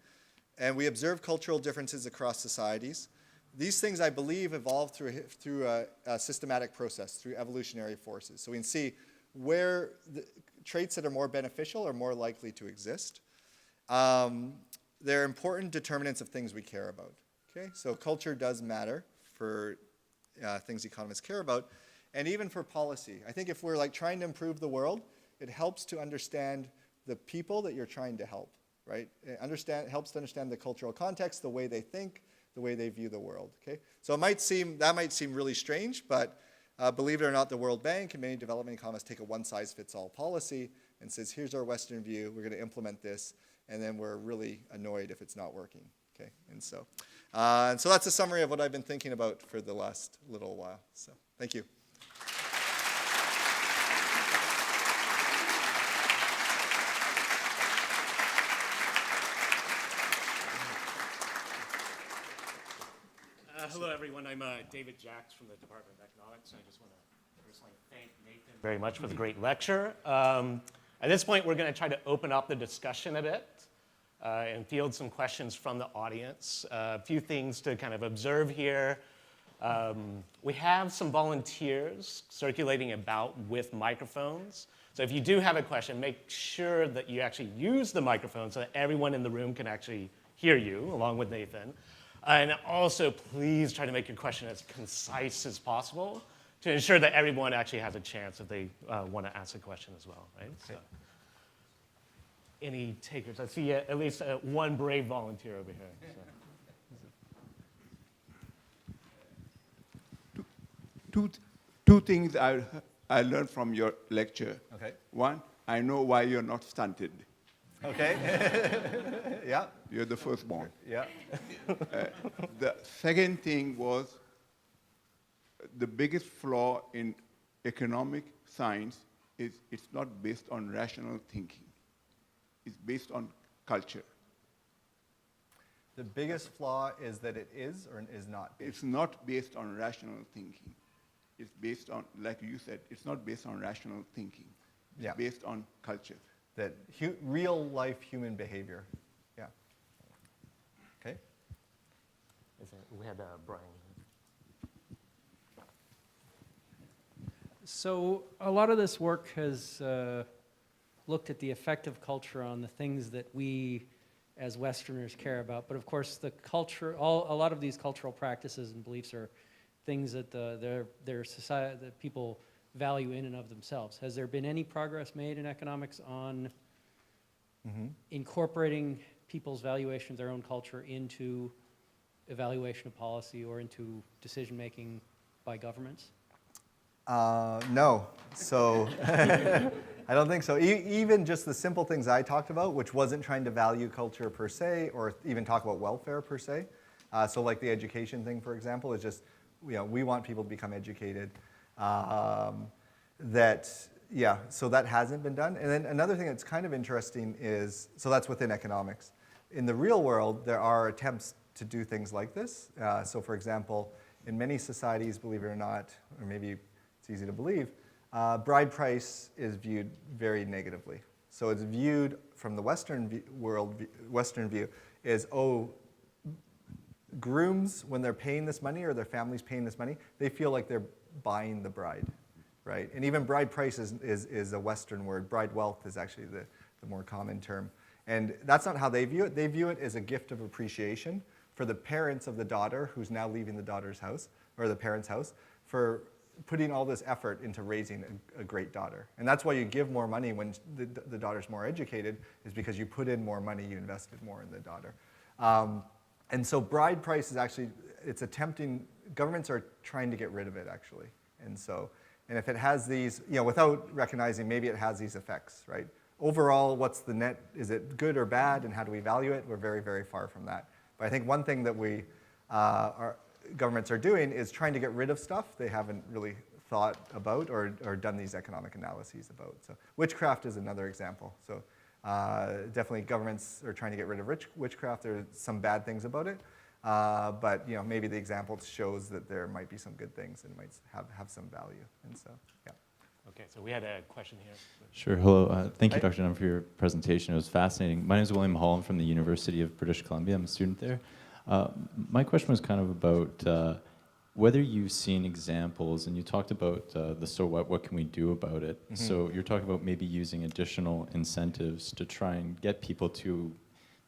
And we observe cultural differences across societies. These things, I believe, evolve through a systematic process, through evolutionary forces. So we can see where the traits that are more beneficial are more likely to exist. They're important determinants of things we care about. Okay? So culture does matter for things economists care about, and even for policy. I think if we're like trying to improve the world, it helps to understand the people that you're trying to help, right? It helps to understand the cultural context, the way they think, the way they view the world. Okay? So that might seem really strange, but believe it or not, the World Bank and many development economists take a one-size-fits-all policy and says, here's our Western view, we're going to implement this, and then we're really annoyed if it's not working. Okay? And so that's a summary of what I've been thinking about for the last little while. So thank you. Hello, everyone. I'm David Jacks from the Department of Economics. I just want to personally thank Nathan very much for the great lecture. At this point, we're going to try to open up the discussion a bit and field some questions from the audience. A few things to kind of observe here. We have some volunteers circulating about with microphones. So if you do have a question, make sure that you actually use the microphone so that everyone in the room can actually hear you, along with Nathan. And also, please try to make your question as concise as possible to ensure that everyone actually has a chance if they want to ask a question as well, right? Okay. So, any takers? I see at least one brave volunteer over here. So. Two things I learned from your lecture. Okay. One, I know why you're not stunted. Okay. Yeah. You're the firstborn. Yeah. The second thing was the biggest flaw in economic science is it's not based on rational thinking. It's based on culture. The biggest flaw is that it is or is not. It's not based on rational thinking. It's based on, like you said, it's not based on rational thinking. It's based on culture. That real life human behavior. Yeah. Okay. We had Brian. So a lot of this work has looked at the effect of culture on the things that we as Westerners care about. But of course, the culture, a lot of these cultural practices and beliefs are things that their society, that people value in and of themselves. Has there been any progress made in economics on incorporating people's valuation of their own culture into evaluation of policy or into decision making by governments? No. So I don't think so. Even just the simple things I talked about, which wasn't trying to value culture per se or even talk about welfare per se. So like the education thing, for example, is just, we want people to become educated. So that hasn't been done. And then another thing that's kind of interesting is, so that's within economics. In the real world, there are attempts to do things like this. So for example, in many societies, believe it or not, or maybe it's easy to believe, bride price is viewed very negatively. So it's viewed from the Western view is, grooms, when they're paying this money or their family's paying this money, they feel like they're buying the bride, right? And even bride price is a Western word. Bride wealth is actually the more common term. And that's not how they view it. They view it as a gift of appreciation for the parents of the daughter who's now leaving the daughter's house, or the parent's house, for putting all this effort into raising a great daughter. And that's why you give more money when the daughter's more educated, is because you put in more money, you invested more in the daughter. And so bride price is actually, it's attempting, governments are trying to get rid of it actually. And if it has these, without recognizing maybe it has these effects, right? Overall, what's the net, is it good or bad, and how do we value it? We're very, very far from that. But I think one thing that governments are doing is trying to get rid of stuff they haven't really thought about or done these economic analyses about. So witchcraft is another example. So definitely governments are trying to get rid of witchcraft. There's some bad things about it. But maybe the example shows that there might be some good things and might have some value. And so, yeah. Okay, so we had a question here. Sure. Hello. Thank you, Hi. Dr. Nunn, for your presentation. It was fascinating. My name is William Hall. I'm from the University of British Columbia. I'm a student there. My question was kind of about whether you've seen examples, and you talked about the so what can we do about it? Mm-hmm. So you're talking about maybe using additional incentives to try and get people to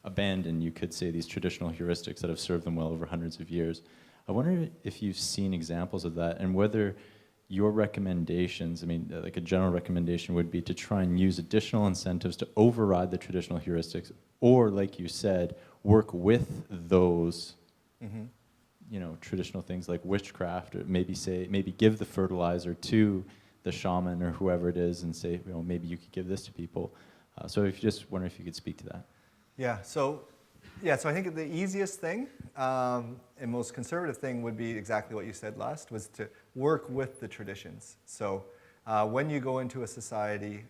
abandon, you could say, these traditional heuristics that have served them well over hundreds of years. I wonder if you've seen examples of that, and whether your recommendations, like a general recommendation would be to try and use additional incentives to override the traditional heuristics, or like you said, work with those traditional things like witchcraft, or maybe give the fertilizer to the shaman or whoever it is and say, maybe you could give this to people. So if you just wonder if you could speak to that. Yeah, so I think the easiest thing and most conservative thing would be exactly what you said last, was to work with the traditions. So when you go into a society,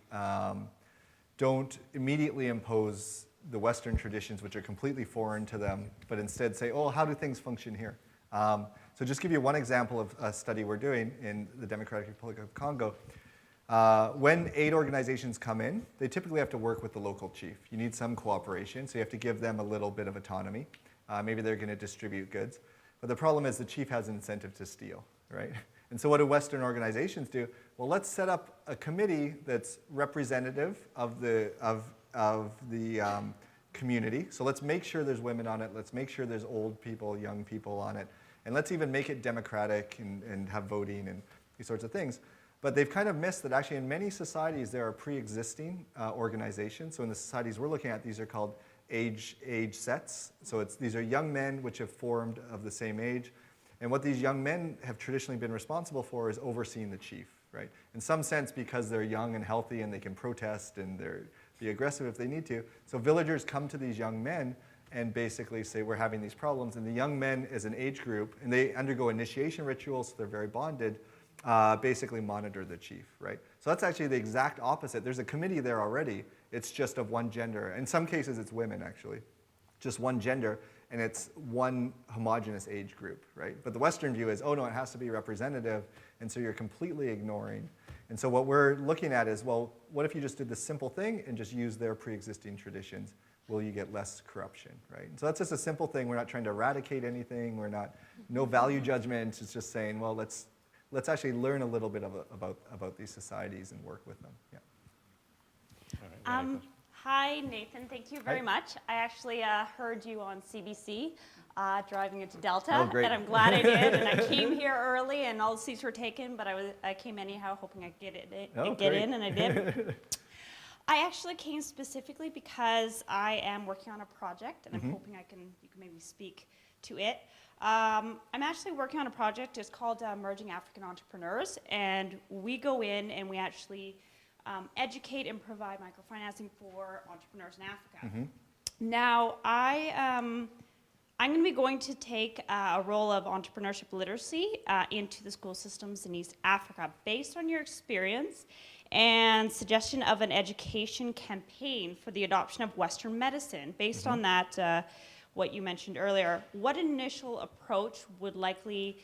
don't immediately impose the Western traditions, which are completely foreign to them, but instead say, oh, how do things function here? So just give you one example of a study we're doing in the Democratic Republic of Congo. When aid organizations come in, they typically have to work with the local chief. You need some cooperation, so you have to give them a little bit of autonomy. Maybe they're going to distribute goods. But the problem is the chief has an incentive to steal, right? And so what do Western organizations do? Well, let's set up a committee that's representative of the community. So let's make sure there's women on it. Let's make sure there's old people, young people on it. And let's even make it democratic and have voting and these sorts of things. But they've kind of missed that actually in many societies there are pre-existing organizations. So in the societies we're looking at, these are called age sets. So these are young men which have formed of the same age. And what these young men have traditionally been responsible for is overseeing the chief, right? In some sense, because they're young and healthy and they can protest and be aggressive if they need to. So villagers come to these young men and basically say, we're having these problems. And the young men as an age group, and they undergo initiation rituals, so they're very bonded, basically monitor the chief, right? So that's actually the exact opposite. There's a committee there already. It's just of one gender. In some cases, it's women, actually. Just one gender, and it's one homogenous age group, right? But the Western view is, oh, no, it has to be representative, and so you're completely ignoring. And so what we're looking at is, well, what if you just did the simple thing and just use their pre-existing traditions? Will you get less corruption, right? And so that's just a simple thing. We're not trying to eradicate anything. No value judgment. It's just saying, well, let's actually learn a little bit about these societies and work with them. Yeah. All right, Hi, Nathan. Thank you very Hi. much. I actually heard you on CBC driving into Delta, Oh, great. and I'm glad I did. And I came here early, and all the seats were taken, but I came anyhow, hoping I'd get in, and I did. I actually came specifically because I am working on a project, and I'm hoping you can maybe speak to it. I'm actually working on a project. It's called Emerging African Entrepreneurs, and we go in and we actually educate and provide microfinancing for entrepreneurs in Africa. Now, I'm going to be going to take a role of entrepreneurship literacy into the school systems in East Africa. Based on your experience and suggestion of an education campaign for the adoption of Western medicine, based on that, what you mentioned earlier, what initial approach would likely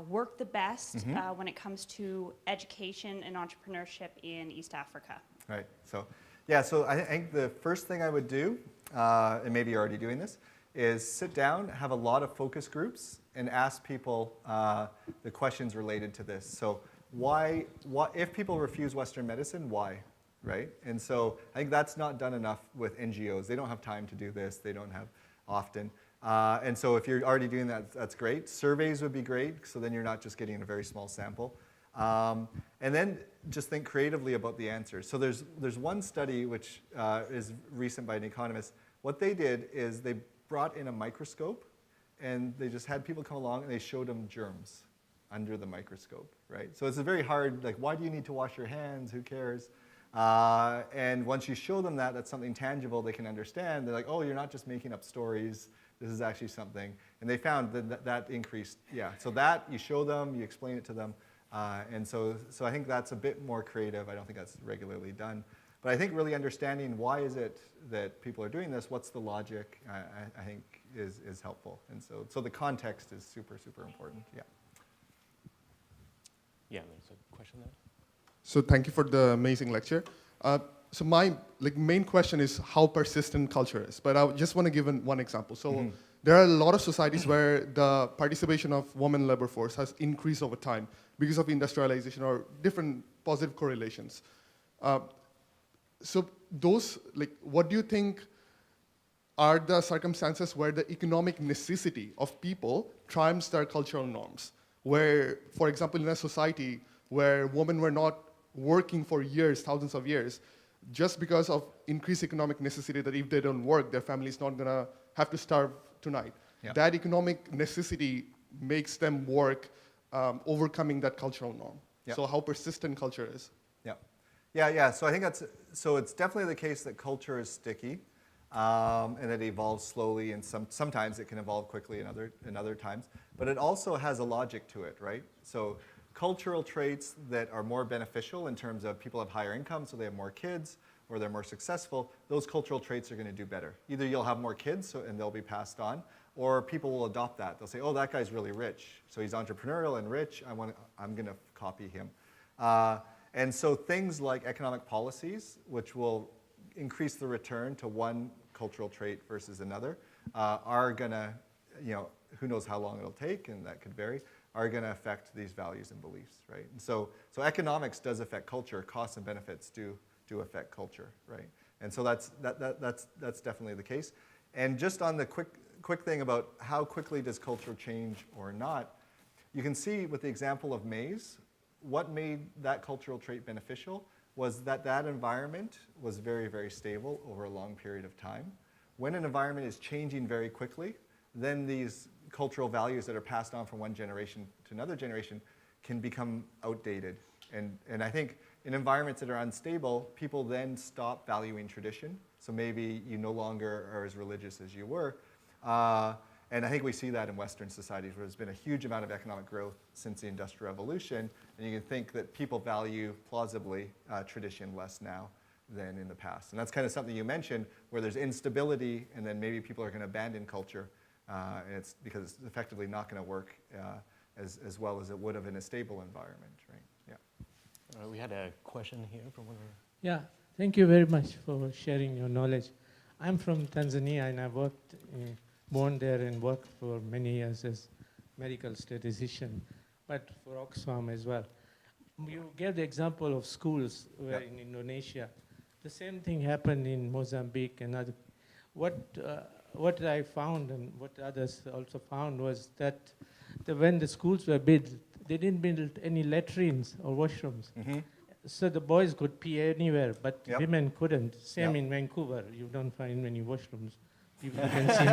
work the best when it comes to education and entrepreneurship in East Africa? Right. So, yeah. So I think the first thing I would do, and maybe you're already doing this, is sit down, have a lot of focus groups, and ask people the questions related to this. So, why? If people refuse Western medicine, why? Right. And so I think that's not done enough with NGOs. They don't have time to do this. They don't have often. And so if you're already doing that, that's great. Surveys would be great, so then you're not just getting a very small sample. And then just think creatively about the answers. So there's one study which is recent by an economist. What they did is they brought in a microscope, and they just had people come along, and they showed them germs under the microscope, right? So it's a very hard, like, why do you need to wash your hands? Who cares? And once you show them that, that's something tangible they can understand. They're like, oh, you're not just making up stories. This is actually something. And they found that increased, yeah. So that, you show them, you explain it to them. And so I think that's a bit more creative. I don't think that's regularly done. But I think really understanding why is it that people are doing this, what's the logic, I think is helpful. And so the context is super, super important, yeah. Yeah, there's a question there. So thank you for the amazing lecture. So my main question is how persistent culture is, but I just want to give one example. So there are a lot of societies where the participation of women labor force has increased over time because of industrialization or different positive correlations. So those, what do you think are the circumstances where the economic necessity of people triumphs their cultural norms? Where, for example, in a society where women were not working for years, thousands of years, just because of increased economic necessity that if they don't work, their family is not gonna have to starve tonight. Yeah. That economic necessity makes them work, overcoming that cultural norm. Yeah. So how persistent culture is. Yeah. So I think it's definitely the case that culture is sticky, and it evolves slowly, and sometimes it can evolve quickly in other times. But it also has a logic to it, right? So cultural traits that are more beneficial in terms of people have higher income, so they have more kids, or they're more successful, those cultural traits are going to do better. Either you'll have more kids, and they'll be passed on, or people will adopt that. They'll say, oh, that guy's really rich, so he's entrepreneurial and rich, I'm going to copy him. And so things like economic policies, which will increase the return to one cultural trait versus another, are going to, who knows how long it'll take, and that could vary, are going to affect these values and beliefs, right? And so economics does affect culture. Costs and benefits do affect culture, right? And so that's definitely the case. And just on the quick thing about how quickly does culture change or not, you can see with the example of maize, what made that cultural trait beneficial was that environment was very, very stable over a long period of time. When an environment is changing very quickly, then these cultural values that are passed on from one generation to another generation can become outdated. And I think in environments that are unstable, people then stop valuing tradition. So maybe you no longer are as religious as you were. And I think we see that in Western societies where there's been a huge amount of economic growth since the Industrial Revolution. And you can think that people value, plausibly, tradition less now than in the past. And that's kind of something you mentioned, where there's instability, and then maybe people are going to abandon culture. And it's because it's effectively not going to work as well as it would have in a stable environment, right? Yeah. We had a question here from one of our... Yeah, thank you very much for sharing your knowledge. I'm from Tanzania, and I worked, born there and worked for many years as medical statistician, but for Oxfam as well. You gave the example of schools where in Indonesia. The same thing happened in Mozambique and other. What I found and what others also found was that when the schools were built, they didn't build any latrines or washrooms. So the boys could pee anywhere, but women couldn't. Same in Vancouver. You don't find many washrooms. You can see.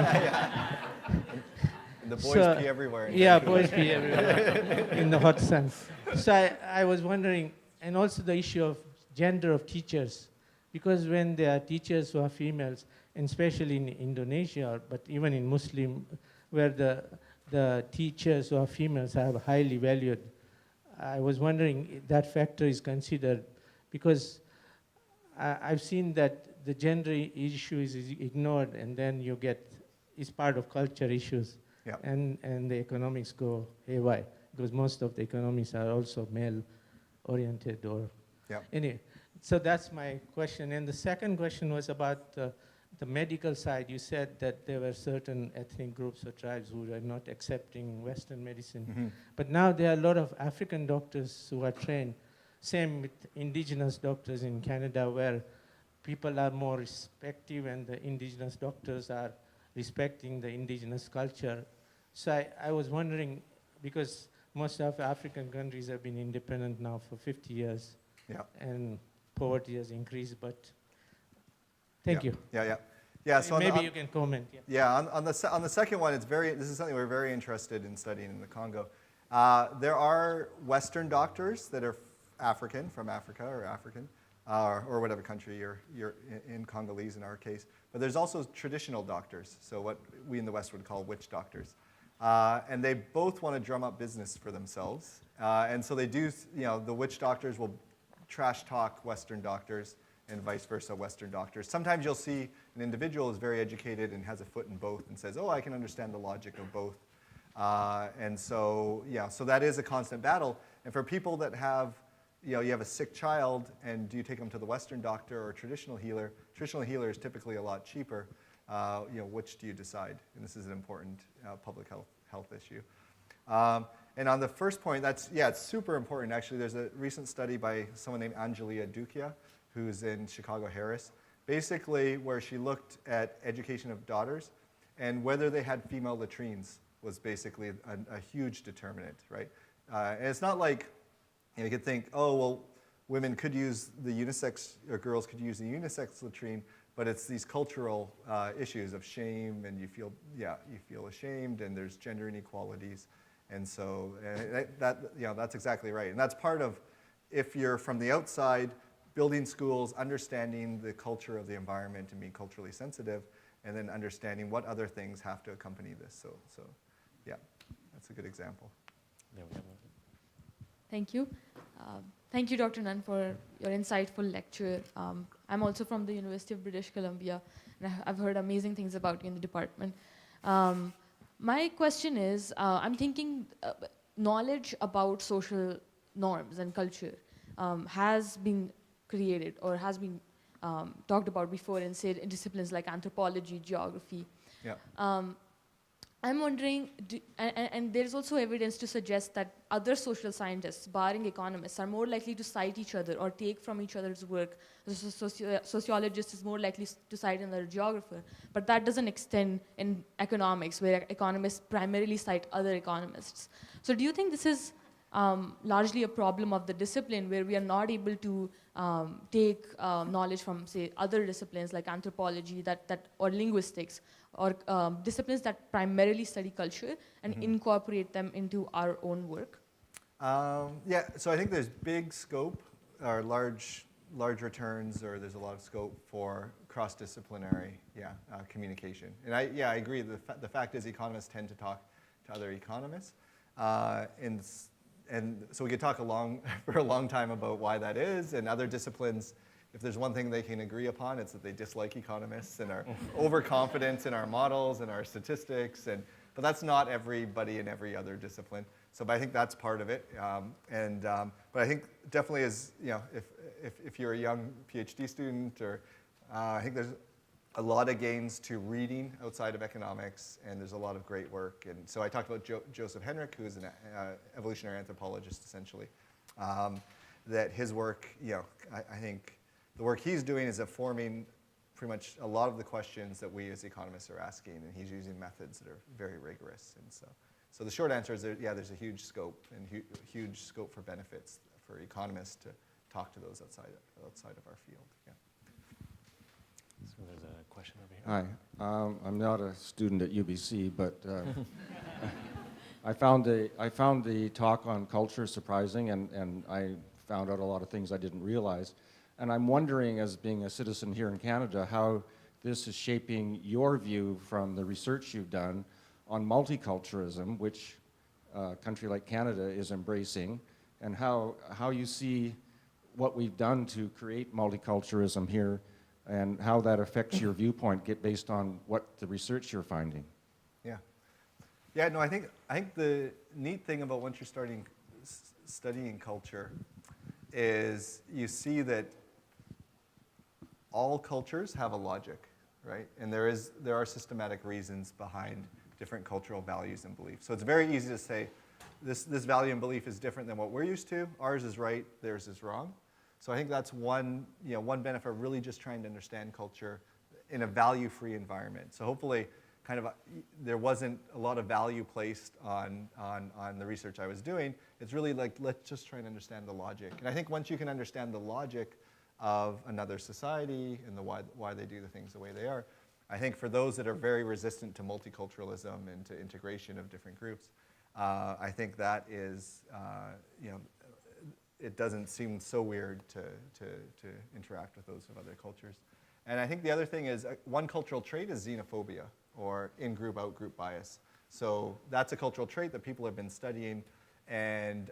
And the boys pee everywhere. Yeah, boys pee everywhere in the hot sun. So I was wondering, and also the issue of gender of teachers, because when there are teachers who are females, and especially in Indonesia, but even in Muslim, where the teachers who are females are highly valued, I was wondering if that factor is considered, because I've seen that the gender issue is ignored, and then you get, it's part of culture issues, and the economics go haywire, because most of the economics are also male-oriented or, anyway. So that's my question. And the second question was about the medical side. You said that there were certain ethnic groups or tribes who were not accepting Western medicine. But now there are a lot of African doctors who are trained. Same with indigenous doctors in Canada, where people are more respective and the indigenous doctors are respecting the indigenous culture. So I was wondering, because most of African countries have been independent now for 50 years, and poverty has increased, but thank you. Yeah, so maybe you can comment. On the second one, this is something we're very interested in studying in the Congo. There are Western doctors that are African, from Africa or African, or whatever country you're in, Congolese in our case. But there's also traditional doctors, so what we in the West would call witch doctors. And they both want to drum up business for themselves. And so they do, the witch doctors will trash talk Western doctors and vice versa, Western doctors. Sometimes you'll see an individual is very educated and has a foot in both and says, oh, I can understand the logic of both. And so, yeah, so that is a constant battle. And for people that have, you have a sick child, and do you take them to the Western doctor or a traditional healer? Traditional healer is typically a lot cheaper. Which do you decide? And this is an important public health issue. And on the first point, it's super important. Actually, there's a recent study by someone named Angelia Dukia, who's in Chicago Harris, basically where she looked at education of daughters, and whether they had female latrines was basically a huge determinant, right? And it's not like, you could think, oh, well, women could use the unisex, or girls could use the unisex latrine, but it's these cultural issues of shame, and you feel ashamed, and there's gender inequalities. And so that's exactly right. And that's part of, if you're from the outside, building schools, understanding the culture of the environment and being culturally sensitive, and then understanding what other things have to accompany this. So yeah, that's a good example. There we go. Thank you. Thank you, Dr. Nunn, for your insightful lecture. I'm also from the University of British Columbia, and I've heard amazing things about you in the department. My question is, I'm thinking knowledge about social norms and culture has been created or has been talked about before in, say, in disciplines like anthropology, geography. Yeah. I'm wondering, and there's also evidence to suggest that other social scientists, barring economists, are more likely to cite each other or take from each other's work. A sociologist is more likely to cite another geographer. But that doesn't extend in economics, where economists primarily cite other economists. So do you think this is largely a problem of the discipline, where we are not able to take knowledge from, say, other disciplines like anthropology or linguistics, or disciplines that primarily study culture, and incorporate them into our own work? So I think there's big scope, or large returns, or there's a lot of scope for cross-disciplinary communication. And I agree. The fact is, economists tend to talk to other economists. And so we could talk for a long time about why that is, and other disciplines. If there's one thing they can agree upon, it's that they dislike economists and are overconfident in our models and our statistics. But that's not everybody in every other discipline. But I think that's part of it. But I think definitely if you're a young PhD student, or I think there's a lot of gains to reading outside of economics, and there's a lot of great work. And so I talked about Joseph Henrich, who is an evolutionary anthropologist, essentially. That his work, I think the work he's doing is informing pretty much a lot of the questions that we as economists are asking, and he's using methods that are very rigorous. And so the short answer is, there's a huge scope, and huge scope for benefits for economists to talk to those outside of our field. Yeah. So there's a question over here. Hi, I'm not a student at UBC, but I found the talk on culture surprising, and I found out a lot of things I didn't realize. And I'm wondering, as being a citizen here in Canada, how this is shaping your view from the research you've done on multiculturalism, which a country like Canada is embracing, and how you see what we've done to create multiculturalism here, and how that affects your viewpoint based on what the research you're finding. No, I think the neat thing about once you're studying culture is you see that all cultures have a logic, right? And there are systematic reasons behind different cultural values and beliefs. So it's very easy to say, this value and belief is different than what we're used to. Ours is right, theirs is wrong. So I think that's one benefit of really just trying to understand culture in a value-free environment. So hopefully, there wasn't a lot of value placed on the research I was doing. It's really like, let's just try and understand the logic. And I think once you can understand the logic of another society and why they do the things the way they are, I think for those that are very resistant to multiculturalism and to integration of different groups, I think that is, it doesn't seem so weird to interact with those of other cultures. And I think the other thing is, one cultural trait is xenophobia, or in-group, out-group bias. So that's a cultural trait that people have been studying, and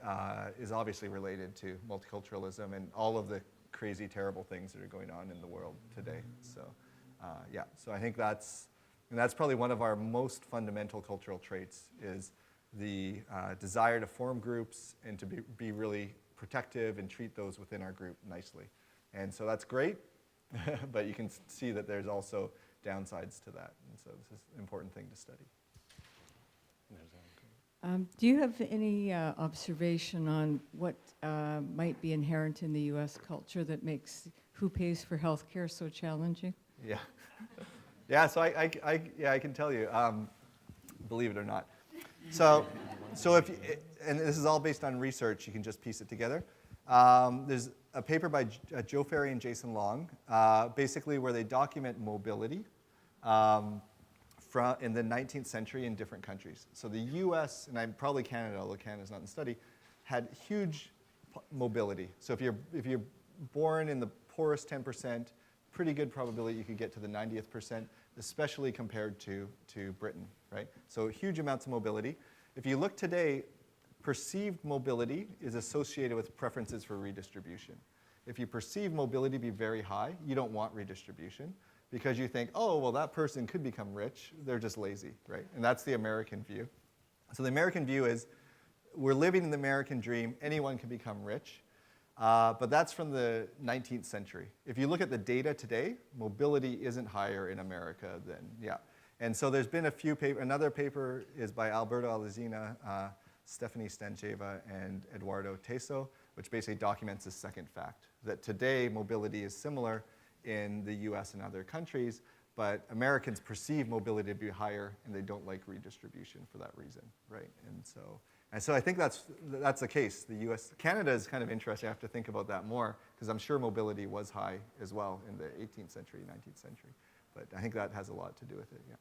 is obviously related to multiculturalism and all of the crazy, terrible things that are going on in the world today. So, yeah, so I think that's probably one of our most fundamental cultural traits is the desire to form groups and to be really protective and treat those within our group nicely. And so that's great, but you can see that there's also downsides to that. And so this is an important thing to study. Do you have any observation on what might be inherent in the U.S. culture that makes who pays for healthcare so challenging? Yeah. Yeah, so I can tell you, believe it or not. So if, and this is all based on research, you can just piece it together. There's a paper by Joe Ferry and Jason Long, basically where they document mobility in the 19th century in different countries. So the US, and probably Canada, although Canada's not in the study, had huge mobility. So if you're born in the poorest 10%, pretty good probability you could get to the 90th percent, especially compared to Britain, right? So huge amounts of mobility. If you look today, perceived mobility is associated with preferences for redistribution. If you perceive mobility to be very high, you don't want redistribution because you think, oh, well, that person could become rich. They're just lazy, right? And that's the American view. So the American view is we're living in the American dream. Anyone can become rich. But that's from the 19th century. If you look at the data today, mobility isn't higher in America than, yeah. And so there's been a few papers. Another paper is by Alberto Alazina, Stephanie Stancheva, and Eduardo Teso, which basically documents this second fact, that today mobility is similar in the US and other countries, but Americans perceive mobility to be higher, and they don't like redistribution for that reason, right? And so I think that's the case. The US, Canada is kind of interesting. I have to think about that more, because I'm sure mobility was high as well in the 18th century, 19th century. But I think that has a lot to do with it, yeah.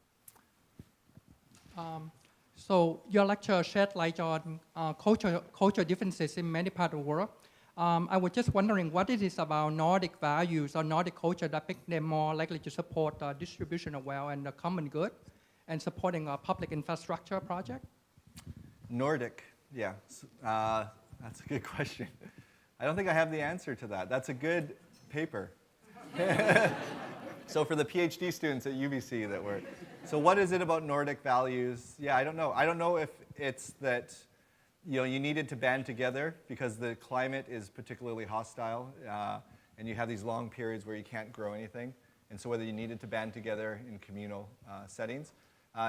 So your lecture shed light on cultural differences in many parts of the world. I was just wondering what it is about Nordic values or Nordic culture that make them more likely to support distribution of wealth and the common good and supporting a public infrastructure project? Nordic, yeah. That's a good question. I don't think I have the answer to that. That's a good paper. So for the PhD students at UBC that were, so what is it about Nordic values? Yeah, I don't know. I don't know if it's that you needed to band together because the climate is particularly hostile and you have these long periods where you can't grow anything. And so whether you needed to band together in communal settings.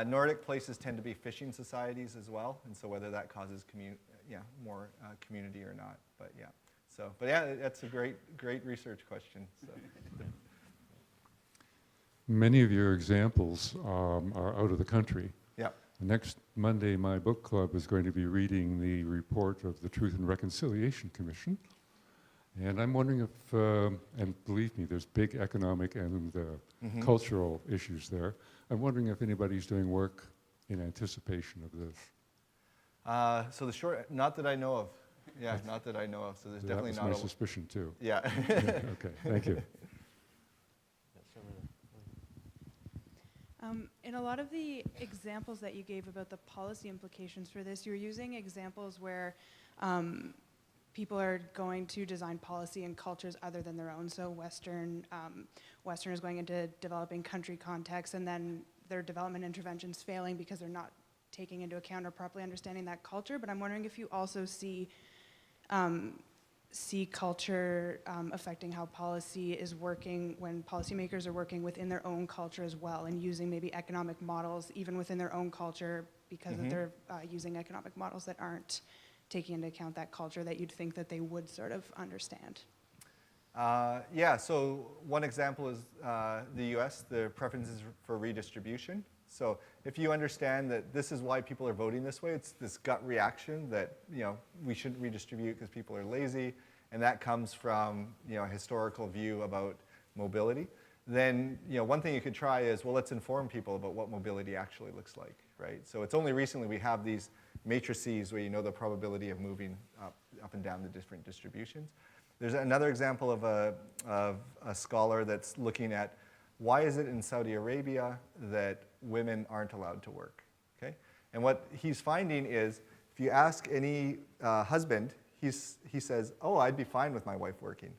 Nordic places tend to be fishing societies as well, and so whether that causes more community or not, but yeah. So, but yeah, that's a great research question. So. Many of your examples are out of the country. Yeah. Next Monday, my book club is going to be reading the report of the Truth and Reconciliation Commission, and I'm wondering if, and believe me, there's big economic and cultural issues there. I'm wondering if anybody's doing work in anticipation of this. So the short, not that I know of. Yeah, not that I know of. So there's definitely not. That was my suspicion too. Yeah. Okay, thank you. In a lot of the examples that you gave about the policy implications for this, you're using examples where people are going to design policy in cultures other than their own. So Westerners going into developing country contexts, and then their development interventions failing because they're not taking into account or properly understanding that culture. But I'm wondering if you also see culture affecting how policy is working when policymakers are working within their own culture as well, and using maybe economic models even within their own culture because that they're using economic models that aren't taking into account that culture that you'd think that they would sort of understand. Yeah, so one example is the US, the preferences for redistribution. So if you understand that this is why people are voting this way, it's this gut reaction that we shouldn't redistribute because people are lazy, and that comes from a historical view about mobility, then one thing you could try is, well, let's inform people about what mobility actually looks like, right? So it's only recently we have these matrices where you know the probability of moving up and down the different distributions. There's another example of a scholar that's looking at why is it in Saudi Arabia that women aren't allowed to work, okay? And what he's finding is if you ask any husband, he says, oh, I'd be fine with my wife working.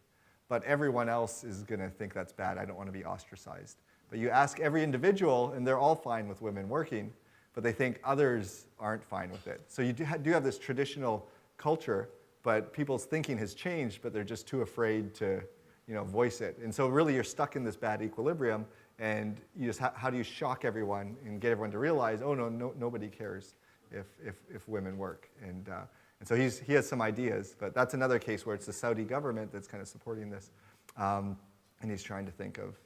but everyone else is going to think that's bad. I don't want to be ostracized. But you ask every individual, and they're all fine with women working, but they think others aren't fine with it. So you do have this traditional culture, but people's thinking has changed, but they're just too afraid to voice it. And so really you're stuck in this bad equilibrium, and you just how do you shock everyone and get everyone to realize, oh, no, nobody cares if women work. And so he has some ideas, but that's another case where it's the Saudi government that's kind of supporting this. And he's trying to think of,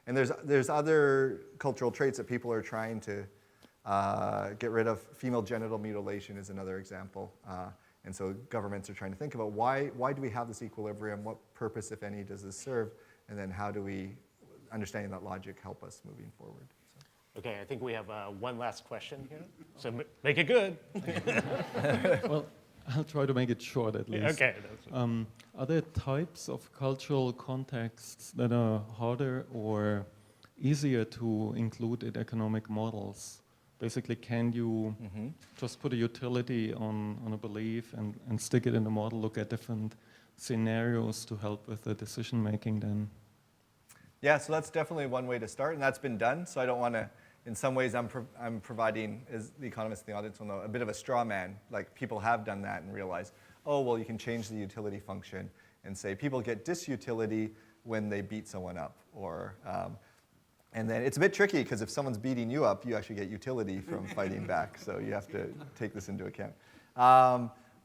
and there's other cultural traits that people are trying to get rid of. Female genital mutilation is another example. And so governments are trying to think about why do we have this equilibrium? What purpose, if any, does this serve? And then how do we, understanding that logic, help us moving forward? Okay, I think we have one last question here. So make it good. Well, I'll try to make it short at least. Okay. Are there types of cultural contexts that are harder or easier to include in economic models? Basically, can you just put a utility on a belief and stick it in the model, look at different scenarios to help with the decision making then? Yeah, so that's definitely one way to start, and that's been done. So I don't want to, in some ways I'm providing, as the economists in the audience will know, a bit of a straw man. Like people have done that and realized, oh, well, you can change the utility function and say people get disutility when they beat someone up. Or, and then it's a bit tricky because if someone's beating you up, you actually get utility from fighting back. So you have to take this into account.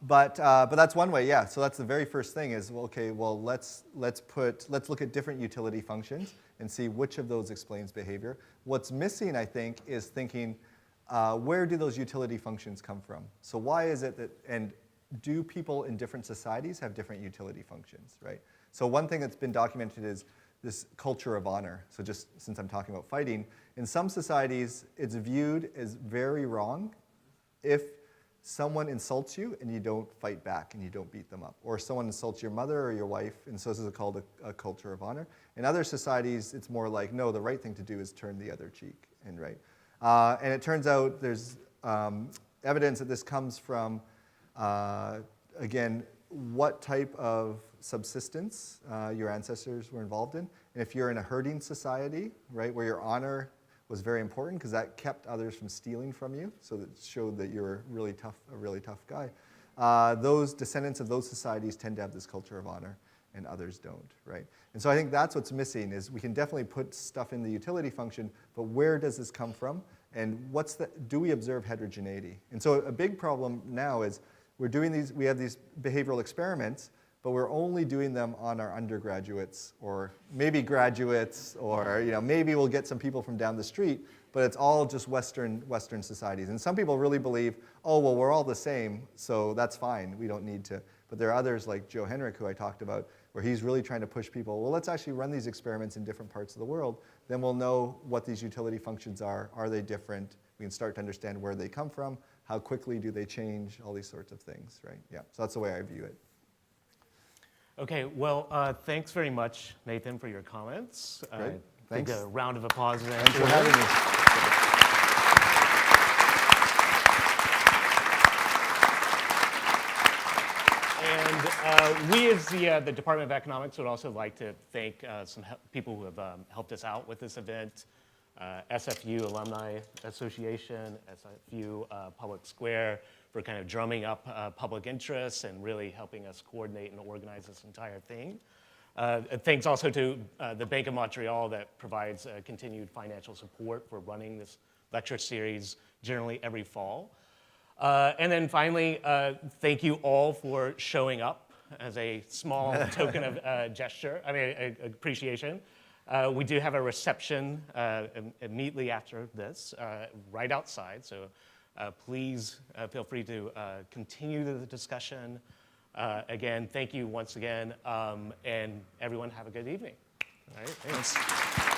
But that's one way, yeah. So that's the very first thing is, well, okay, well, let's look at different utility functions and see which of those explains behavior. What's missing, I think, is thinking, where do those utility functions come from? So why is it that, and do people in different societies have different utility functions, right? So one thing that's been documented is this culture of honor. So just since I'm talking about fighting, in some societies, it's viewed as very wrong if someone insults you and you don't fight back and you don't beat them up. Or someone insults your mother or your wife, and so this is called a culture of honor. In other societies, it's more like, no, the right thing to do is turn the other cheek. And it turns out there's evidence that this comes from, again, what type of subsistence your ancestors were involved in. And if you're in a herding society, right, where your honor was very important because that kept others from stealing from you, so that showed that you're a really tough guy. Those descendants of those societies tend to have this culture of honor, and others don't, right? And so I think that's what's missing is we can definitely put stuff in the utility function, but where does this come from? And do we observe heterogeneity? And so a big problem now is we have these behavioral experiments, but we're only doing them on our undergraduates or maybe graduates, or maybe we'll get some people from down the street, but it's all just Western societies. And some people really believe, oh, well, we're all the same, so that's fine, we don't need to. But there are others like Joe Henrik, who I talked about, where he's really trying to push people, well, let's actually run these experiments in different parts of the world, then we'll know what these utility functions are they different, we can start to understand where they come from, how quickly do they change, all these sorts of things, right? Yeah, so that's the way I view it. Okay, well, thanks very much, Nathan, for your comments. Great, thanks. A round of applause. Thanks for having me. And we, as the Department of Economics, would also like to thank some people who have helped us out with this event. SFU Alumni Association, SFU Public Square, for kind of drumming up public interest and really helping us coordinate and organize this entire thing. Thanks also to the Bank of Montreal that provides continued financial support for running this lecture series generally every fall. And then finally, thank you all for showing up as a small token of gesture, appreciation. We do have a reception immediately after this, right outside, so please feel free to continue the discussion. Again, thank you once again, and everyone have a good evening. All right, thanks.